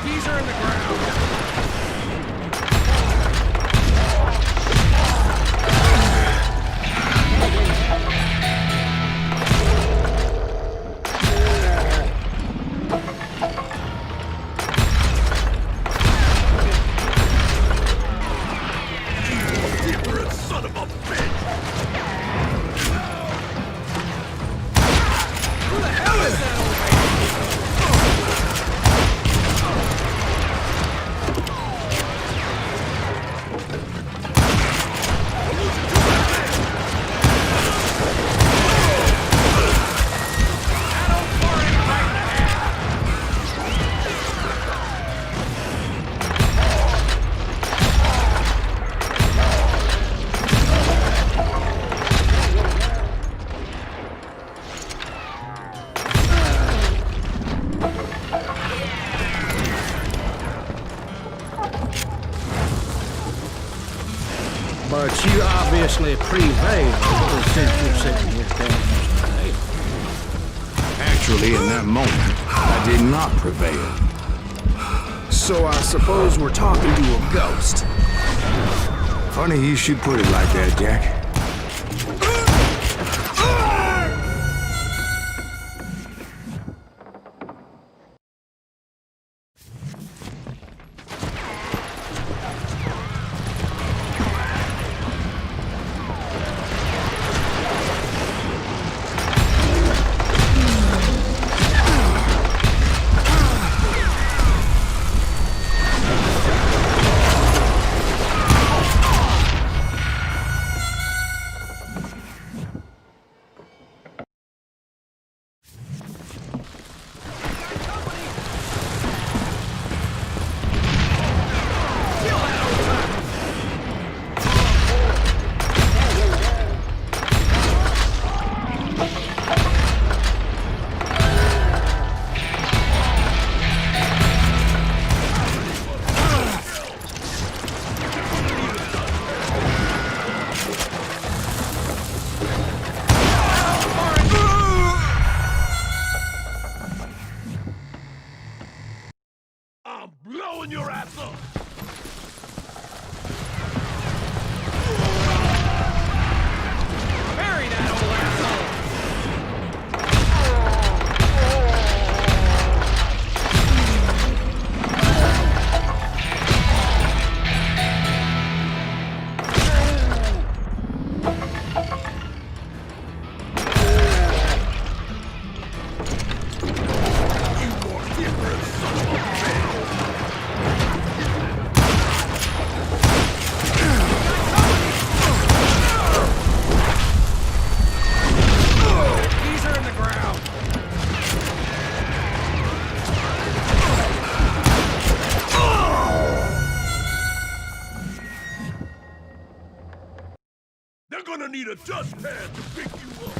Geezer in the ground!
Different son of a bitch!
Who the hell is that old man?
But you obviously prevailed since you're sitting here telling us today.
Actually, in that moment, I did not prevail.
So I suppose we're talking to a ghost.
Funny you should put it like that, Jack.
They're gonna need a dustpan to pick you up.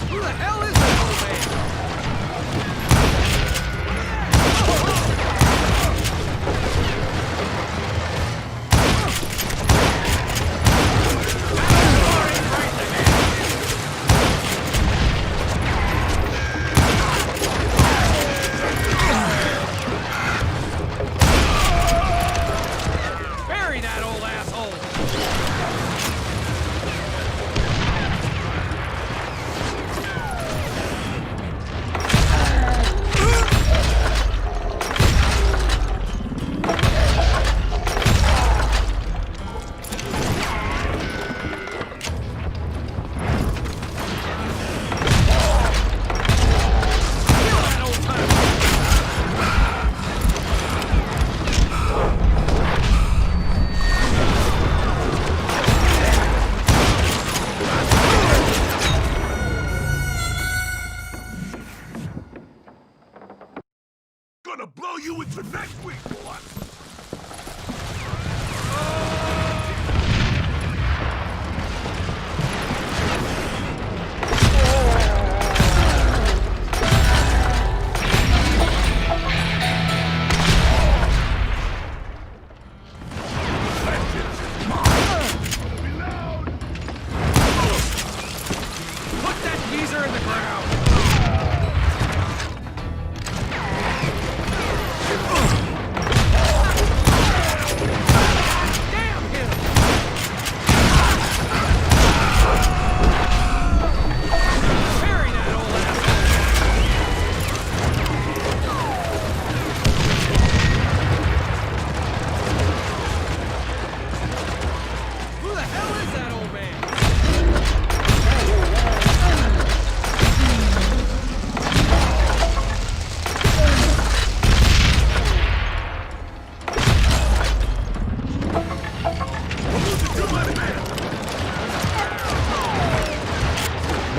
Who the hell is that old man?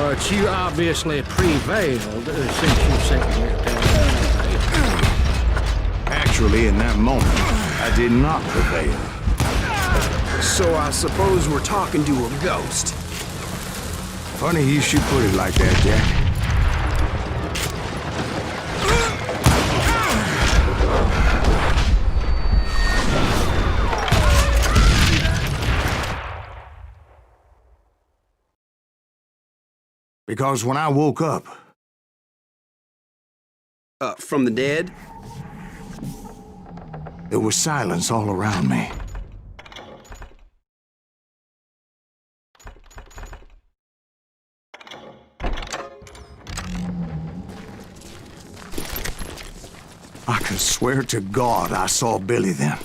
But you obviously prevailed since you sat here telling me.
Actually, in that moment, I did not prevail.
So I suppose we're talking to a ghost.
Funny you should put it like that, Jack. Because when I woke up...
From the dead?
There was silence all around me. I could swear to God I saw Billy then.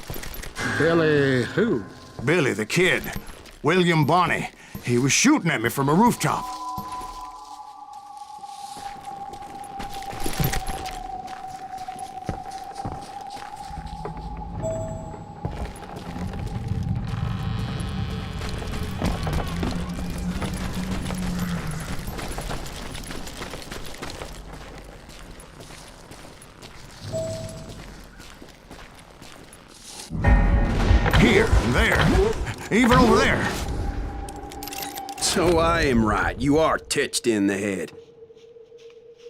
Billy who?
Billy, the kid. William Bonney. He was shooting at me from a rooftop. Here and there, even over there.
So I am right. You are touched in the head.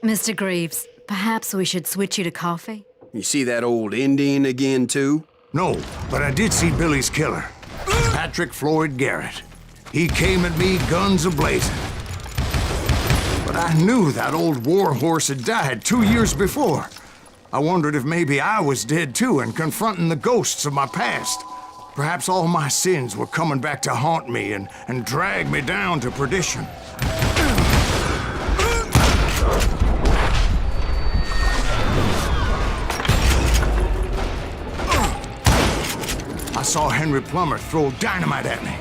Mr. Greaves, perhaps we should switch you to coffee?
You see that old Indian again, too?
No, but I did see Billy's killer, Patrick Floyd Garrett. He came at me guns a-blazing. But I knew that old war horse had died 2 years before. I wondered if maybe I was dead too and confronting the ghosts of my past. Perhaps all my sins were coming back to haunt me and drag me down to perdition. I saw Henry Plummer throw dynamite at me.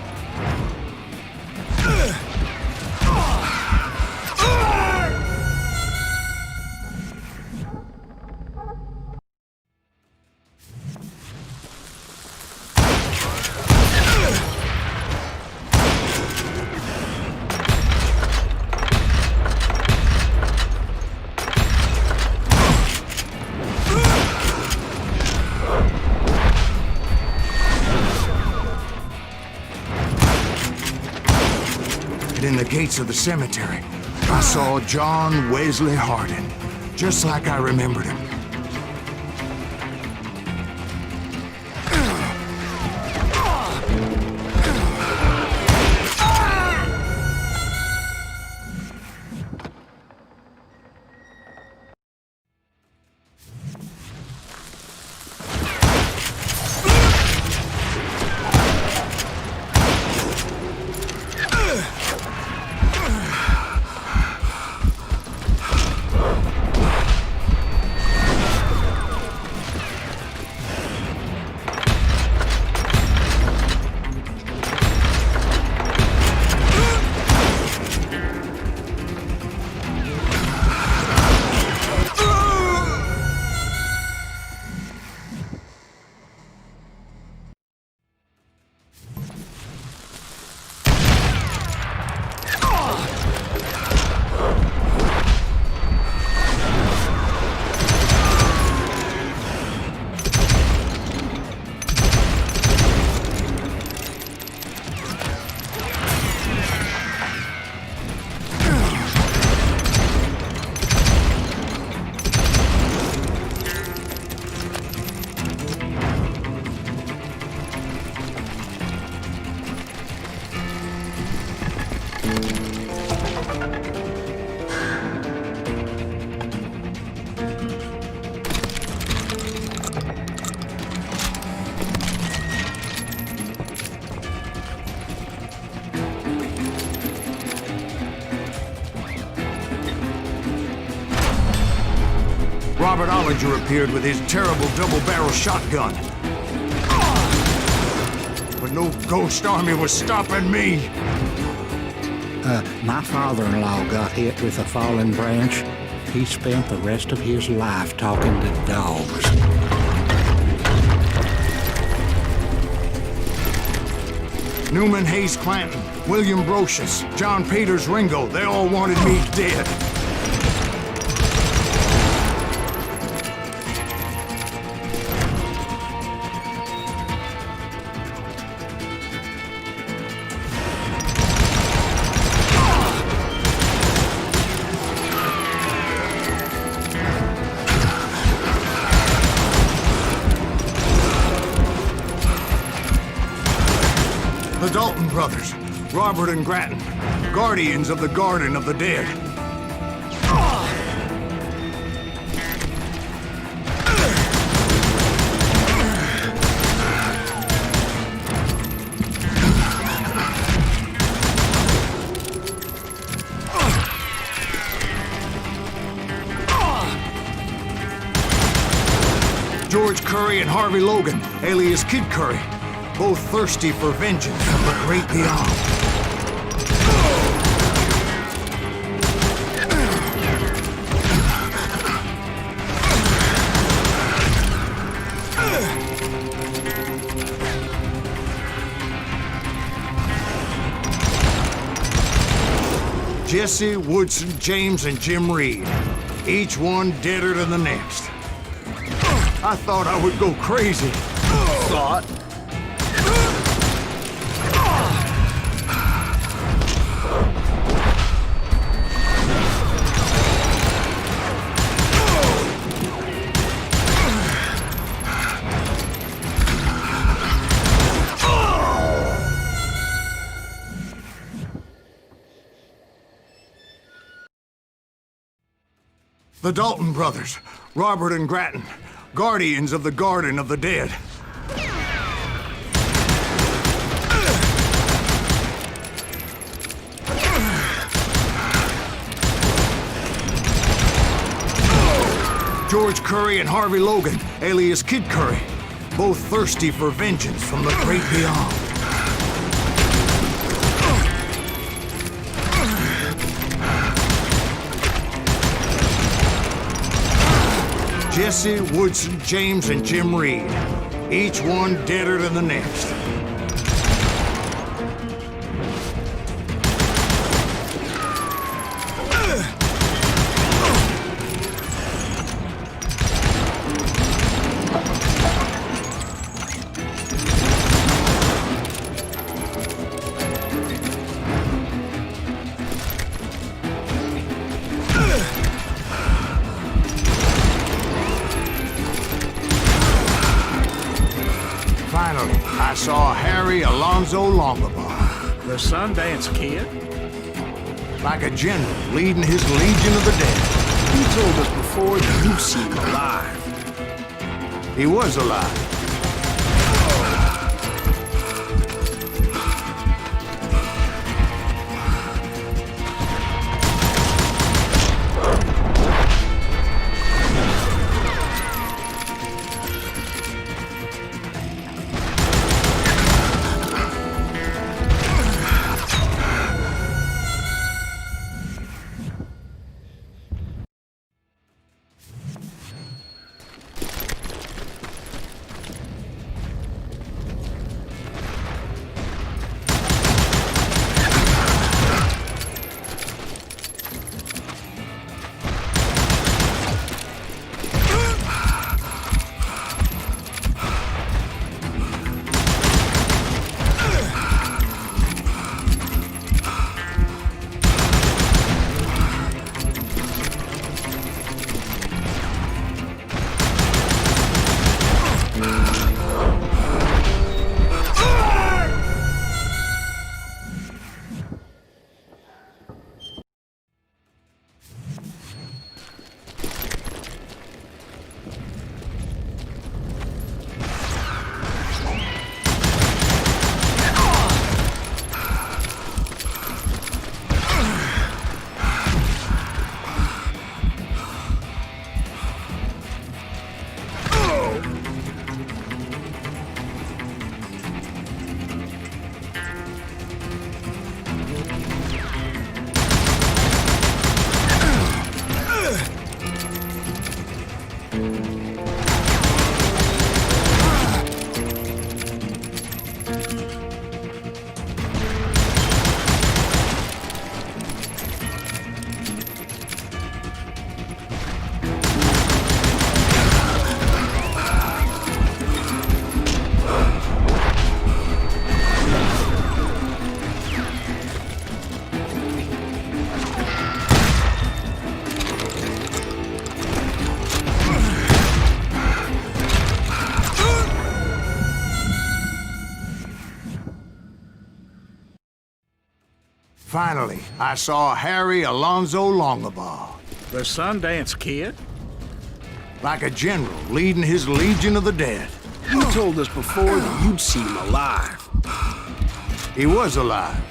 In the gates of the cemetery, I saw John Wesley Hardin, just like I remembered him. Robert Ollinger appeared with his terrible double-barrel shotgun. But no ghost army was stopping me.
My father-in-law got hit with a fallen branch. He spent the rest of his life talking to dogs.
Newman Hayes Clanton. William Brocious, John Peters Ringo, they all wanted me dead. The Dalton brothers, Robert and Grattan, guardians of the Garden of the Dead. George Curry and Harvey Logan, alias Kid Curry, both thirsty for vengeance from the great beyond. Jesse, Woodson, James, and Jim Reed, each one deader than the next. I thought I would go crazy.
Thought?
The Dalton brothers, Robert and Grattan, guardians of the Garden of the Dead. George Curry and Harvey Logan, alias Kid Curry, both thirsty for vengeance from the great beyond. Jesse, Woodson, James, and Jim Reed, each one deader than the next. Finally, I saw Harry Alonzo Longabar.
The Sundance Kid?
Like a general leading his legion of the dead.
You told us before that you seem alive.
He was alive. Finally, I saw Harry Alonzo Longabaugh.
The Sundance Kid?
Like a general leading his legion of the dead.
You told us before that you'd seen him alive.
He was alive.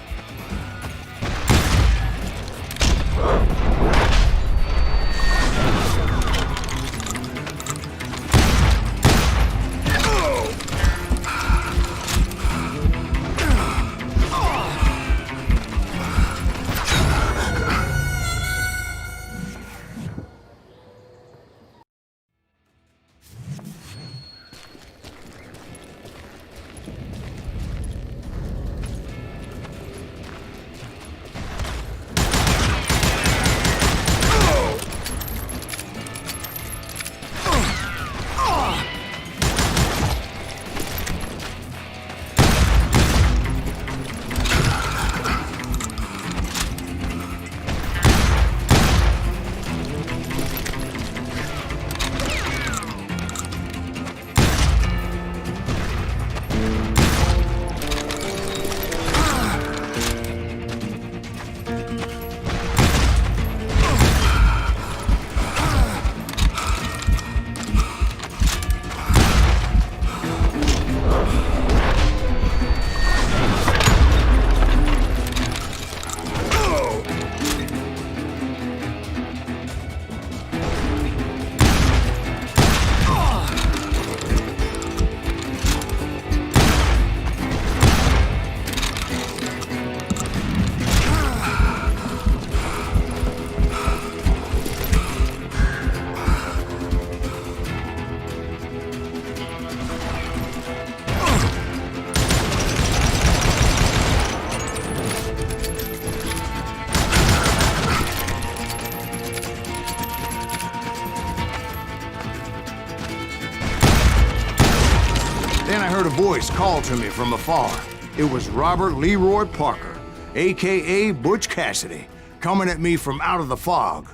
Then I heard a voice call to me from afar. It was Robert Leroy Parker, a.k.a. Butch Cassidy, coming at me from out of the fog.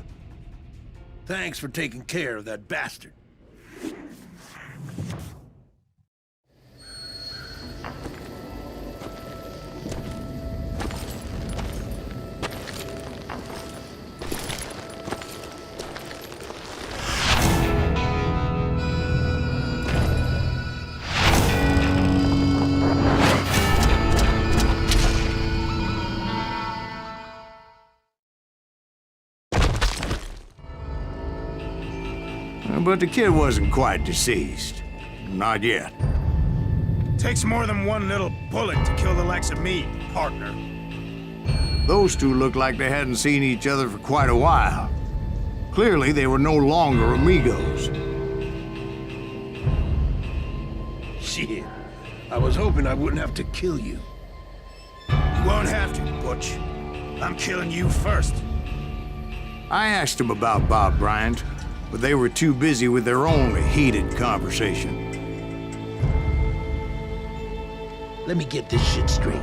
Thanks for taking care of that bastard.
But the kid wasn't quite deceased. Not yet.
Takes more than one little bullet to kill the likes of me, partner.
Those two looked like they hadn't seen each other for quite a while. Clearly, they were no longer amigos.
Shit. I was hoping I wouldn't have to kill you.
You won't have to, Butch. I'm killing you first.
I asked him about Bob Bryant, but they were too busy with their own heated conversation.
Let me get this shit straight.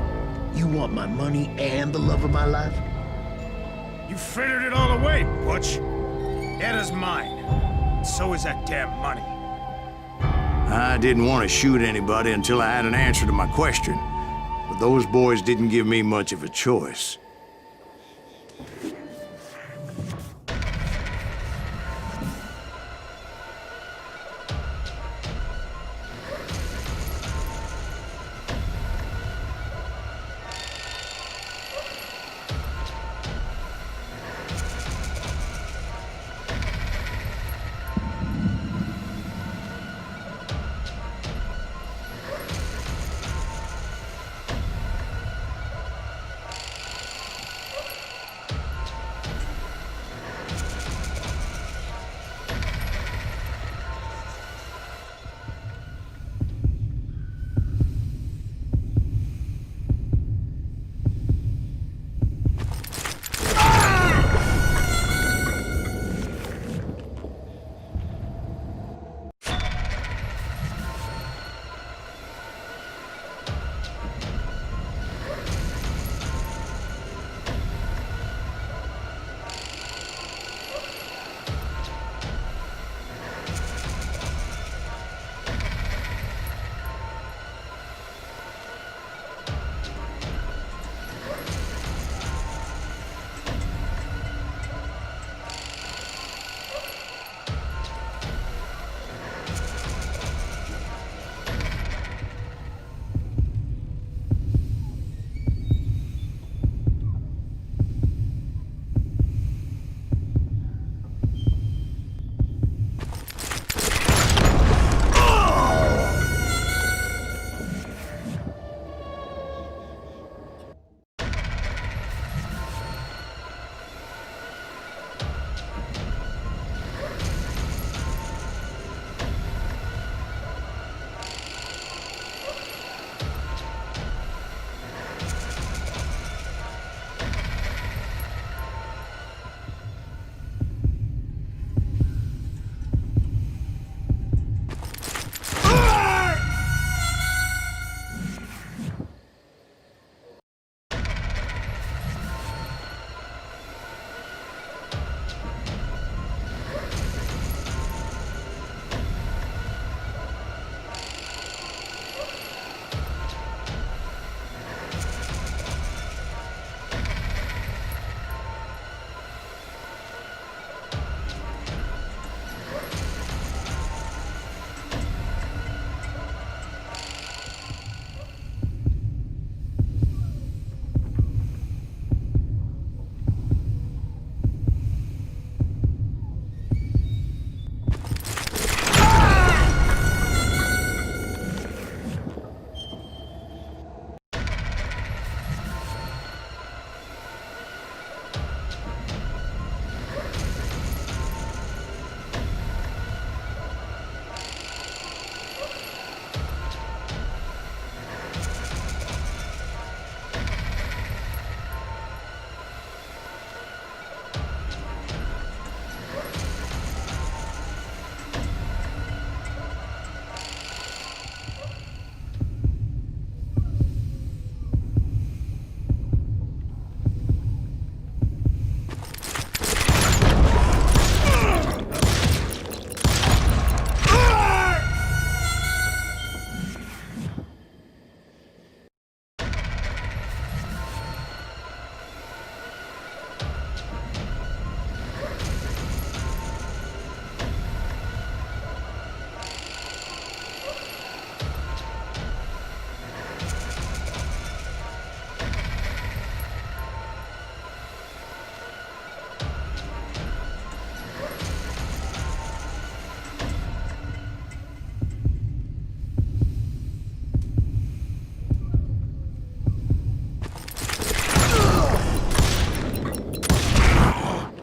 You want my money and the love of my life?
You frittered it all away, Butch. Edda's mine. So is that damn money.
I didn't want to shoot anybody until I had an answer to my question, but those boys didn't give me much of a choice.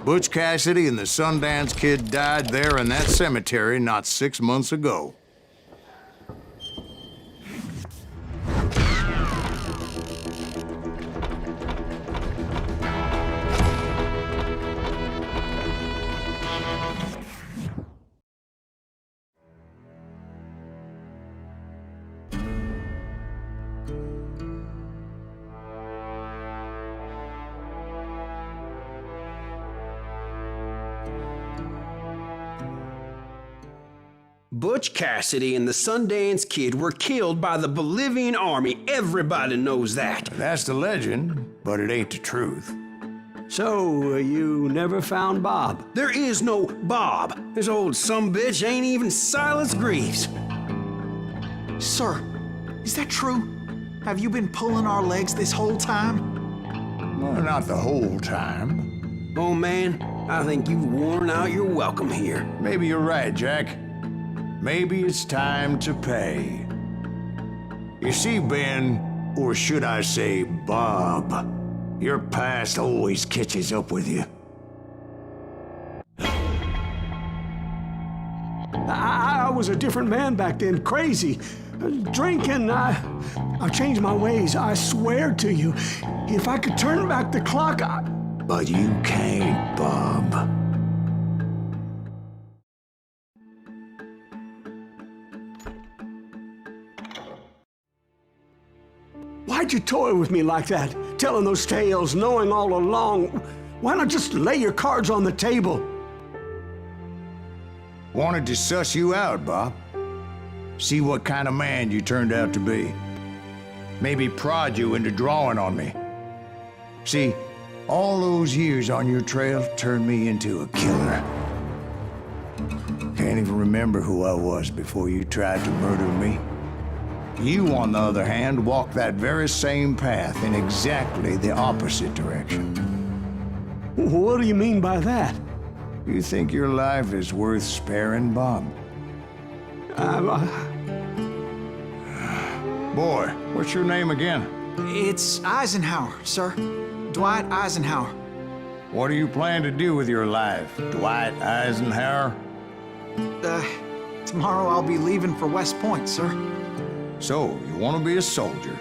Butch Cassidy and the Sundance Kid died there in that cemetery not 6 months ago.
Butch Cassidy and the Sundance Kid were killed by the Bolivian army. Everybody knows that.
That's the legend, but it ain't the truth.
So, you never found Bob?
There is no Bob. This old sumbitch ain't even Silas Greaves.
Sir, is that true? Have you been pulling our legs this whole time?
Well, not the whole time.
Oh man, I think you've worn out your welcome here.
Maybe you're right, Jack. Maybe it's time to pay. You see, Ben, or should I say Bob, your past always catches up with you.
I was a different man back then, crazy. Drinking, I changed my ways, I swear to you. If I could turn back the clock,
But you can't, Bob.
Why'd you toy with me like that? Telling those tales, knowing all along. Why not just lay your cards on the table?
Wanted to suss you out, Bob. See what kind of man you turned out to be. Maybe prod you into drawing on me. See, all those years on your trail turned me into a killer. Can't even remember who I was before you tried to murder me. You, on the other hand, walked that very same path in exactly the opposite direction.
What do you mean by that?
You think your life is worth sparing, Bob? Boy, what's your name again?
It's Eisenhower, sir. Dwight Eisenhower.
What do you plan to do with your life, Dwight Eisenhower?
Tomorrow I'll be leaving for West Point, sir.
So, you want to be a soldier?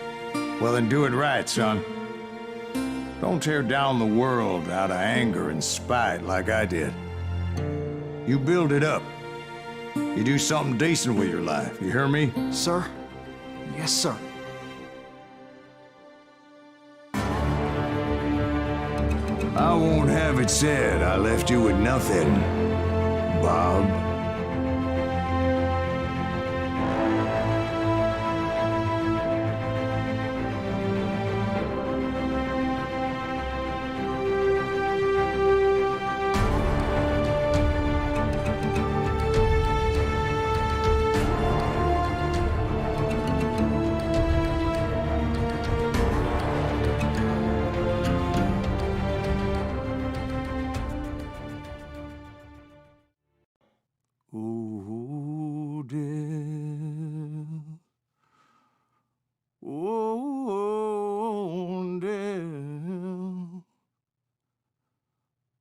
Well, then do it right, son. Don't tear down the world out of anger and spite like I did. You build it up. You do something decent with your life, you hear me?
Sir? Yes, sir.
I won't have it said I left you with nothing, Bob.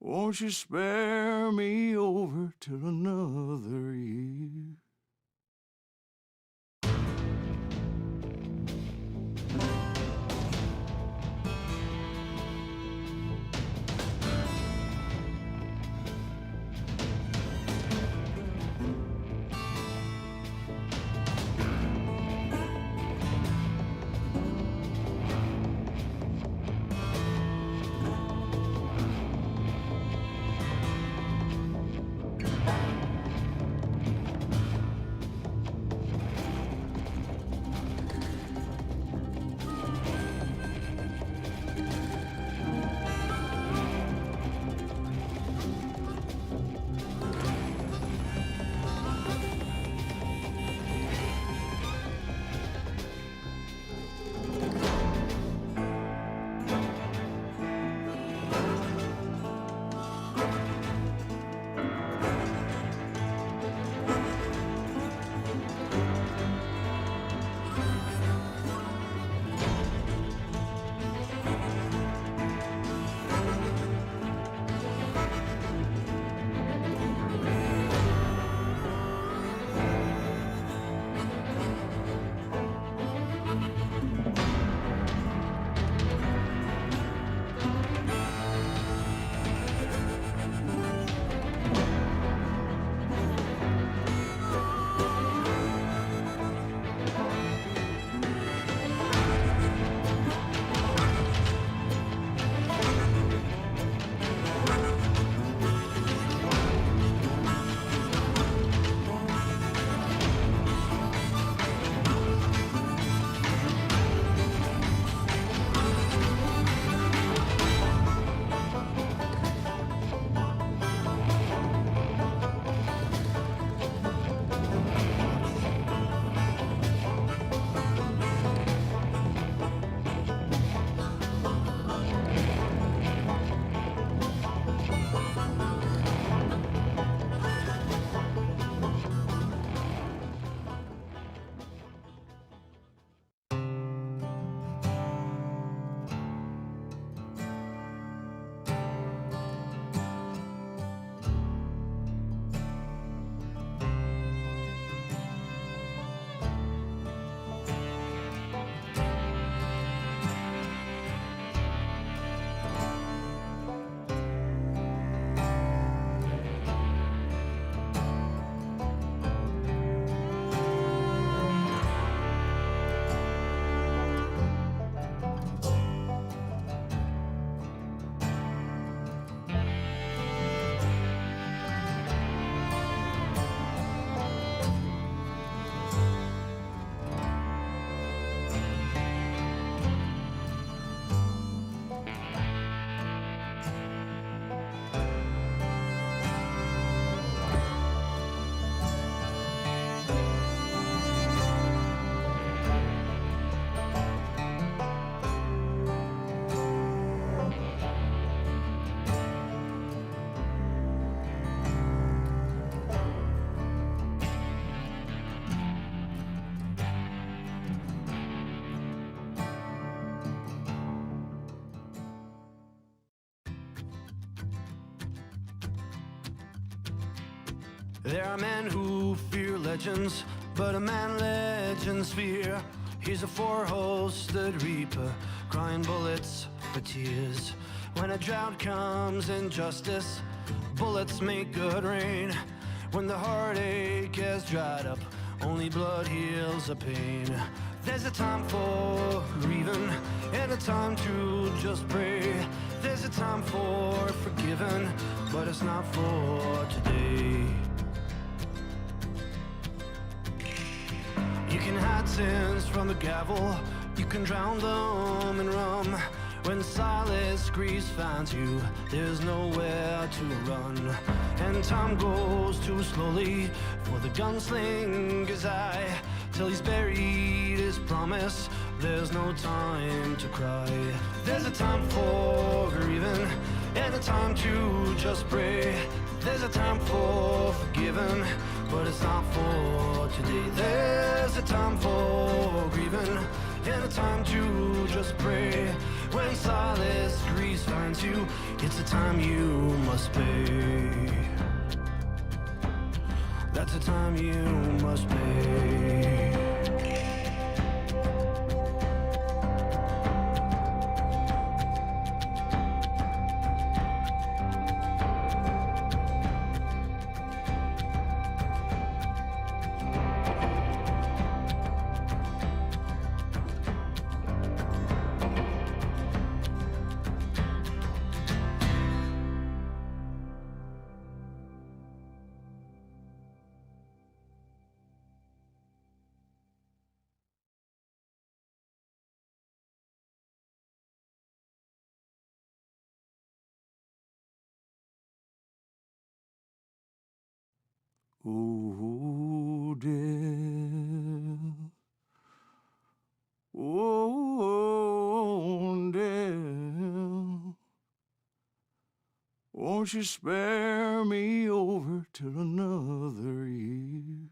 Won't you spare me over till another year?
There are men who fear legends, but a man legends fear. He's a four-hosted reaper, crying bullets for tears. When a drought comes in justice, bullets make good rain. When the heartache has dried up, only blood heals the pain. There's a time for grieving and a time to just pray. There's a time for forgiving, but it's not for today. You can hide sins from the gavel, you can drown them in rum. When silence grease finds you, there's nowhere to run. And time goes too slowly for the gunslinger's eye. Till he's buried his promise, there's no time to cry. There's a time for grieving and a time to just pray. There's a time for forgiving, but it's not for today. There's a time for grieving and a time to just pray. When silence grease finds you, it's a time you must pay. That's a time you must pay.
Oh, dear. Oh, dear. Won't you spare me over till another year?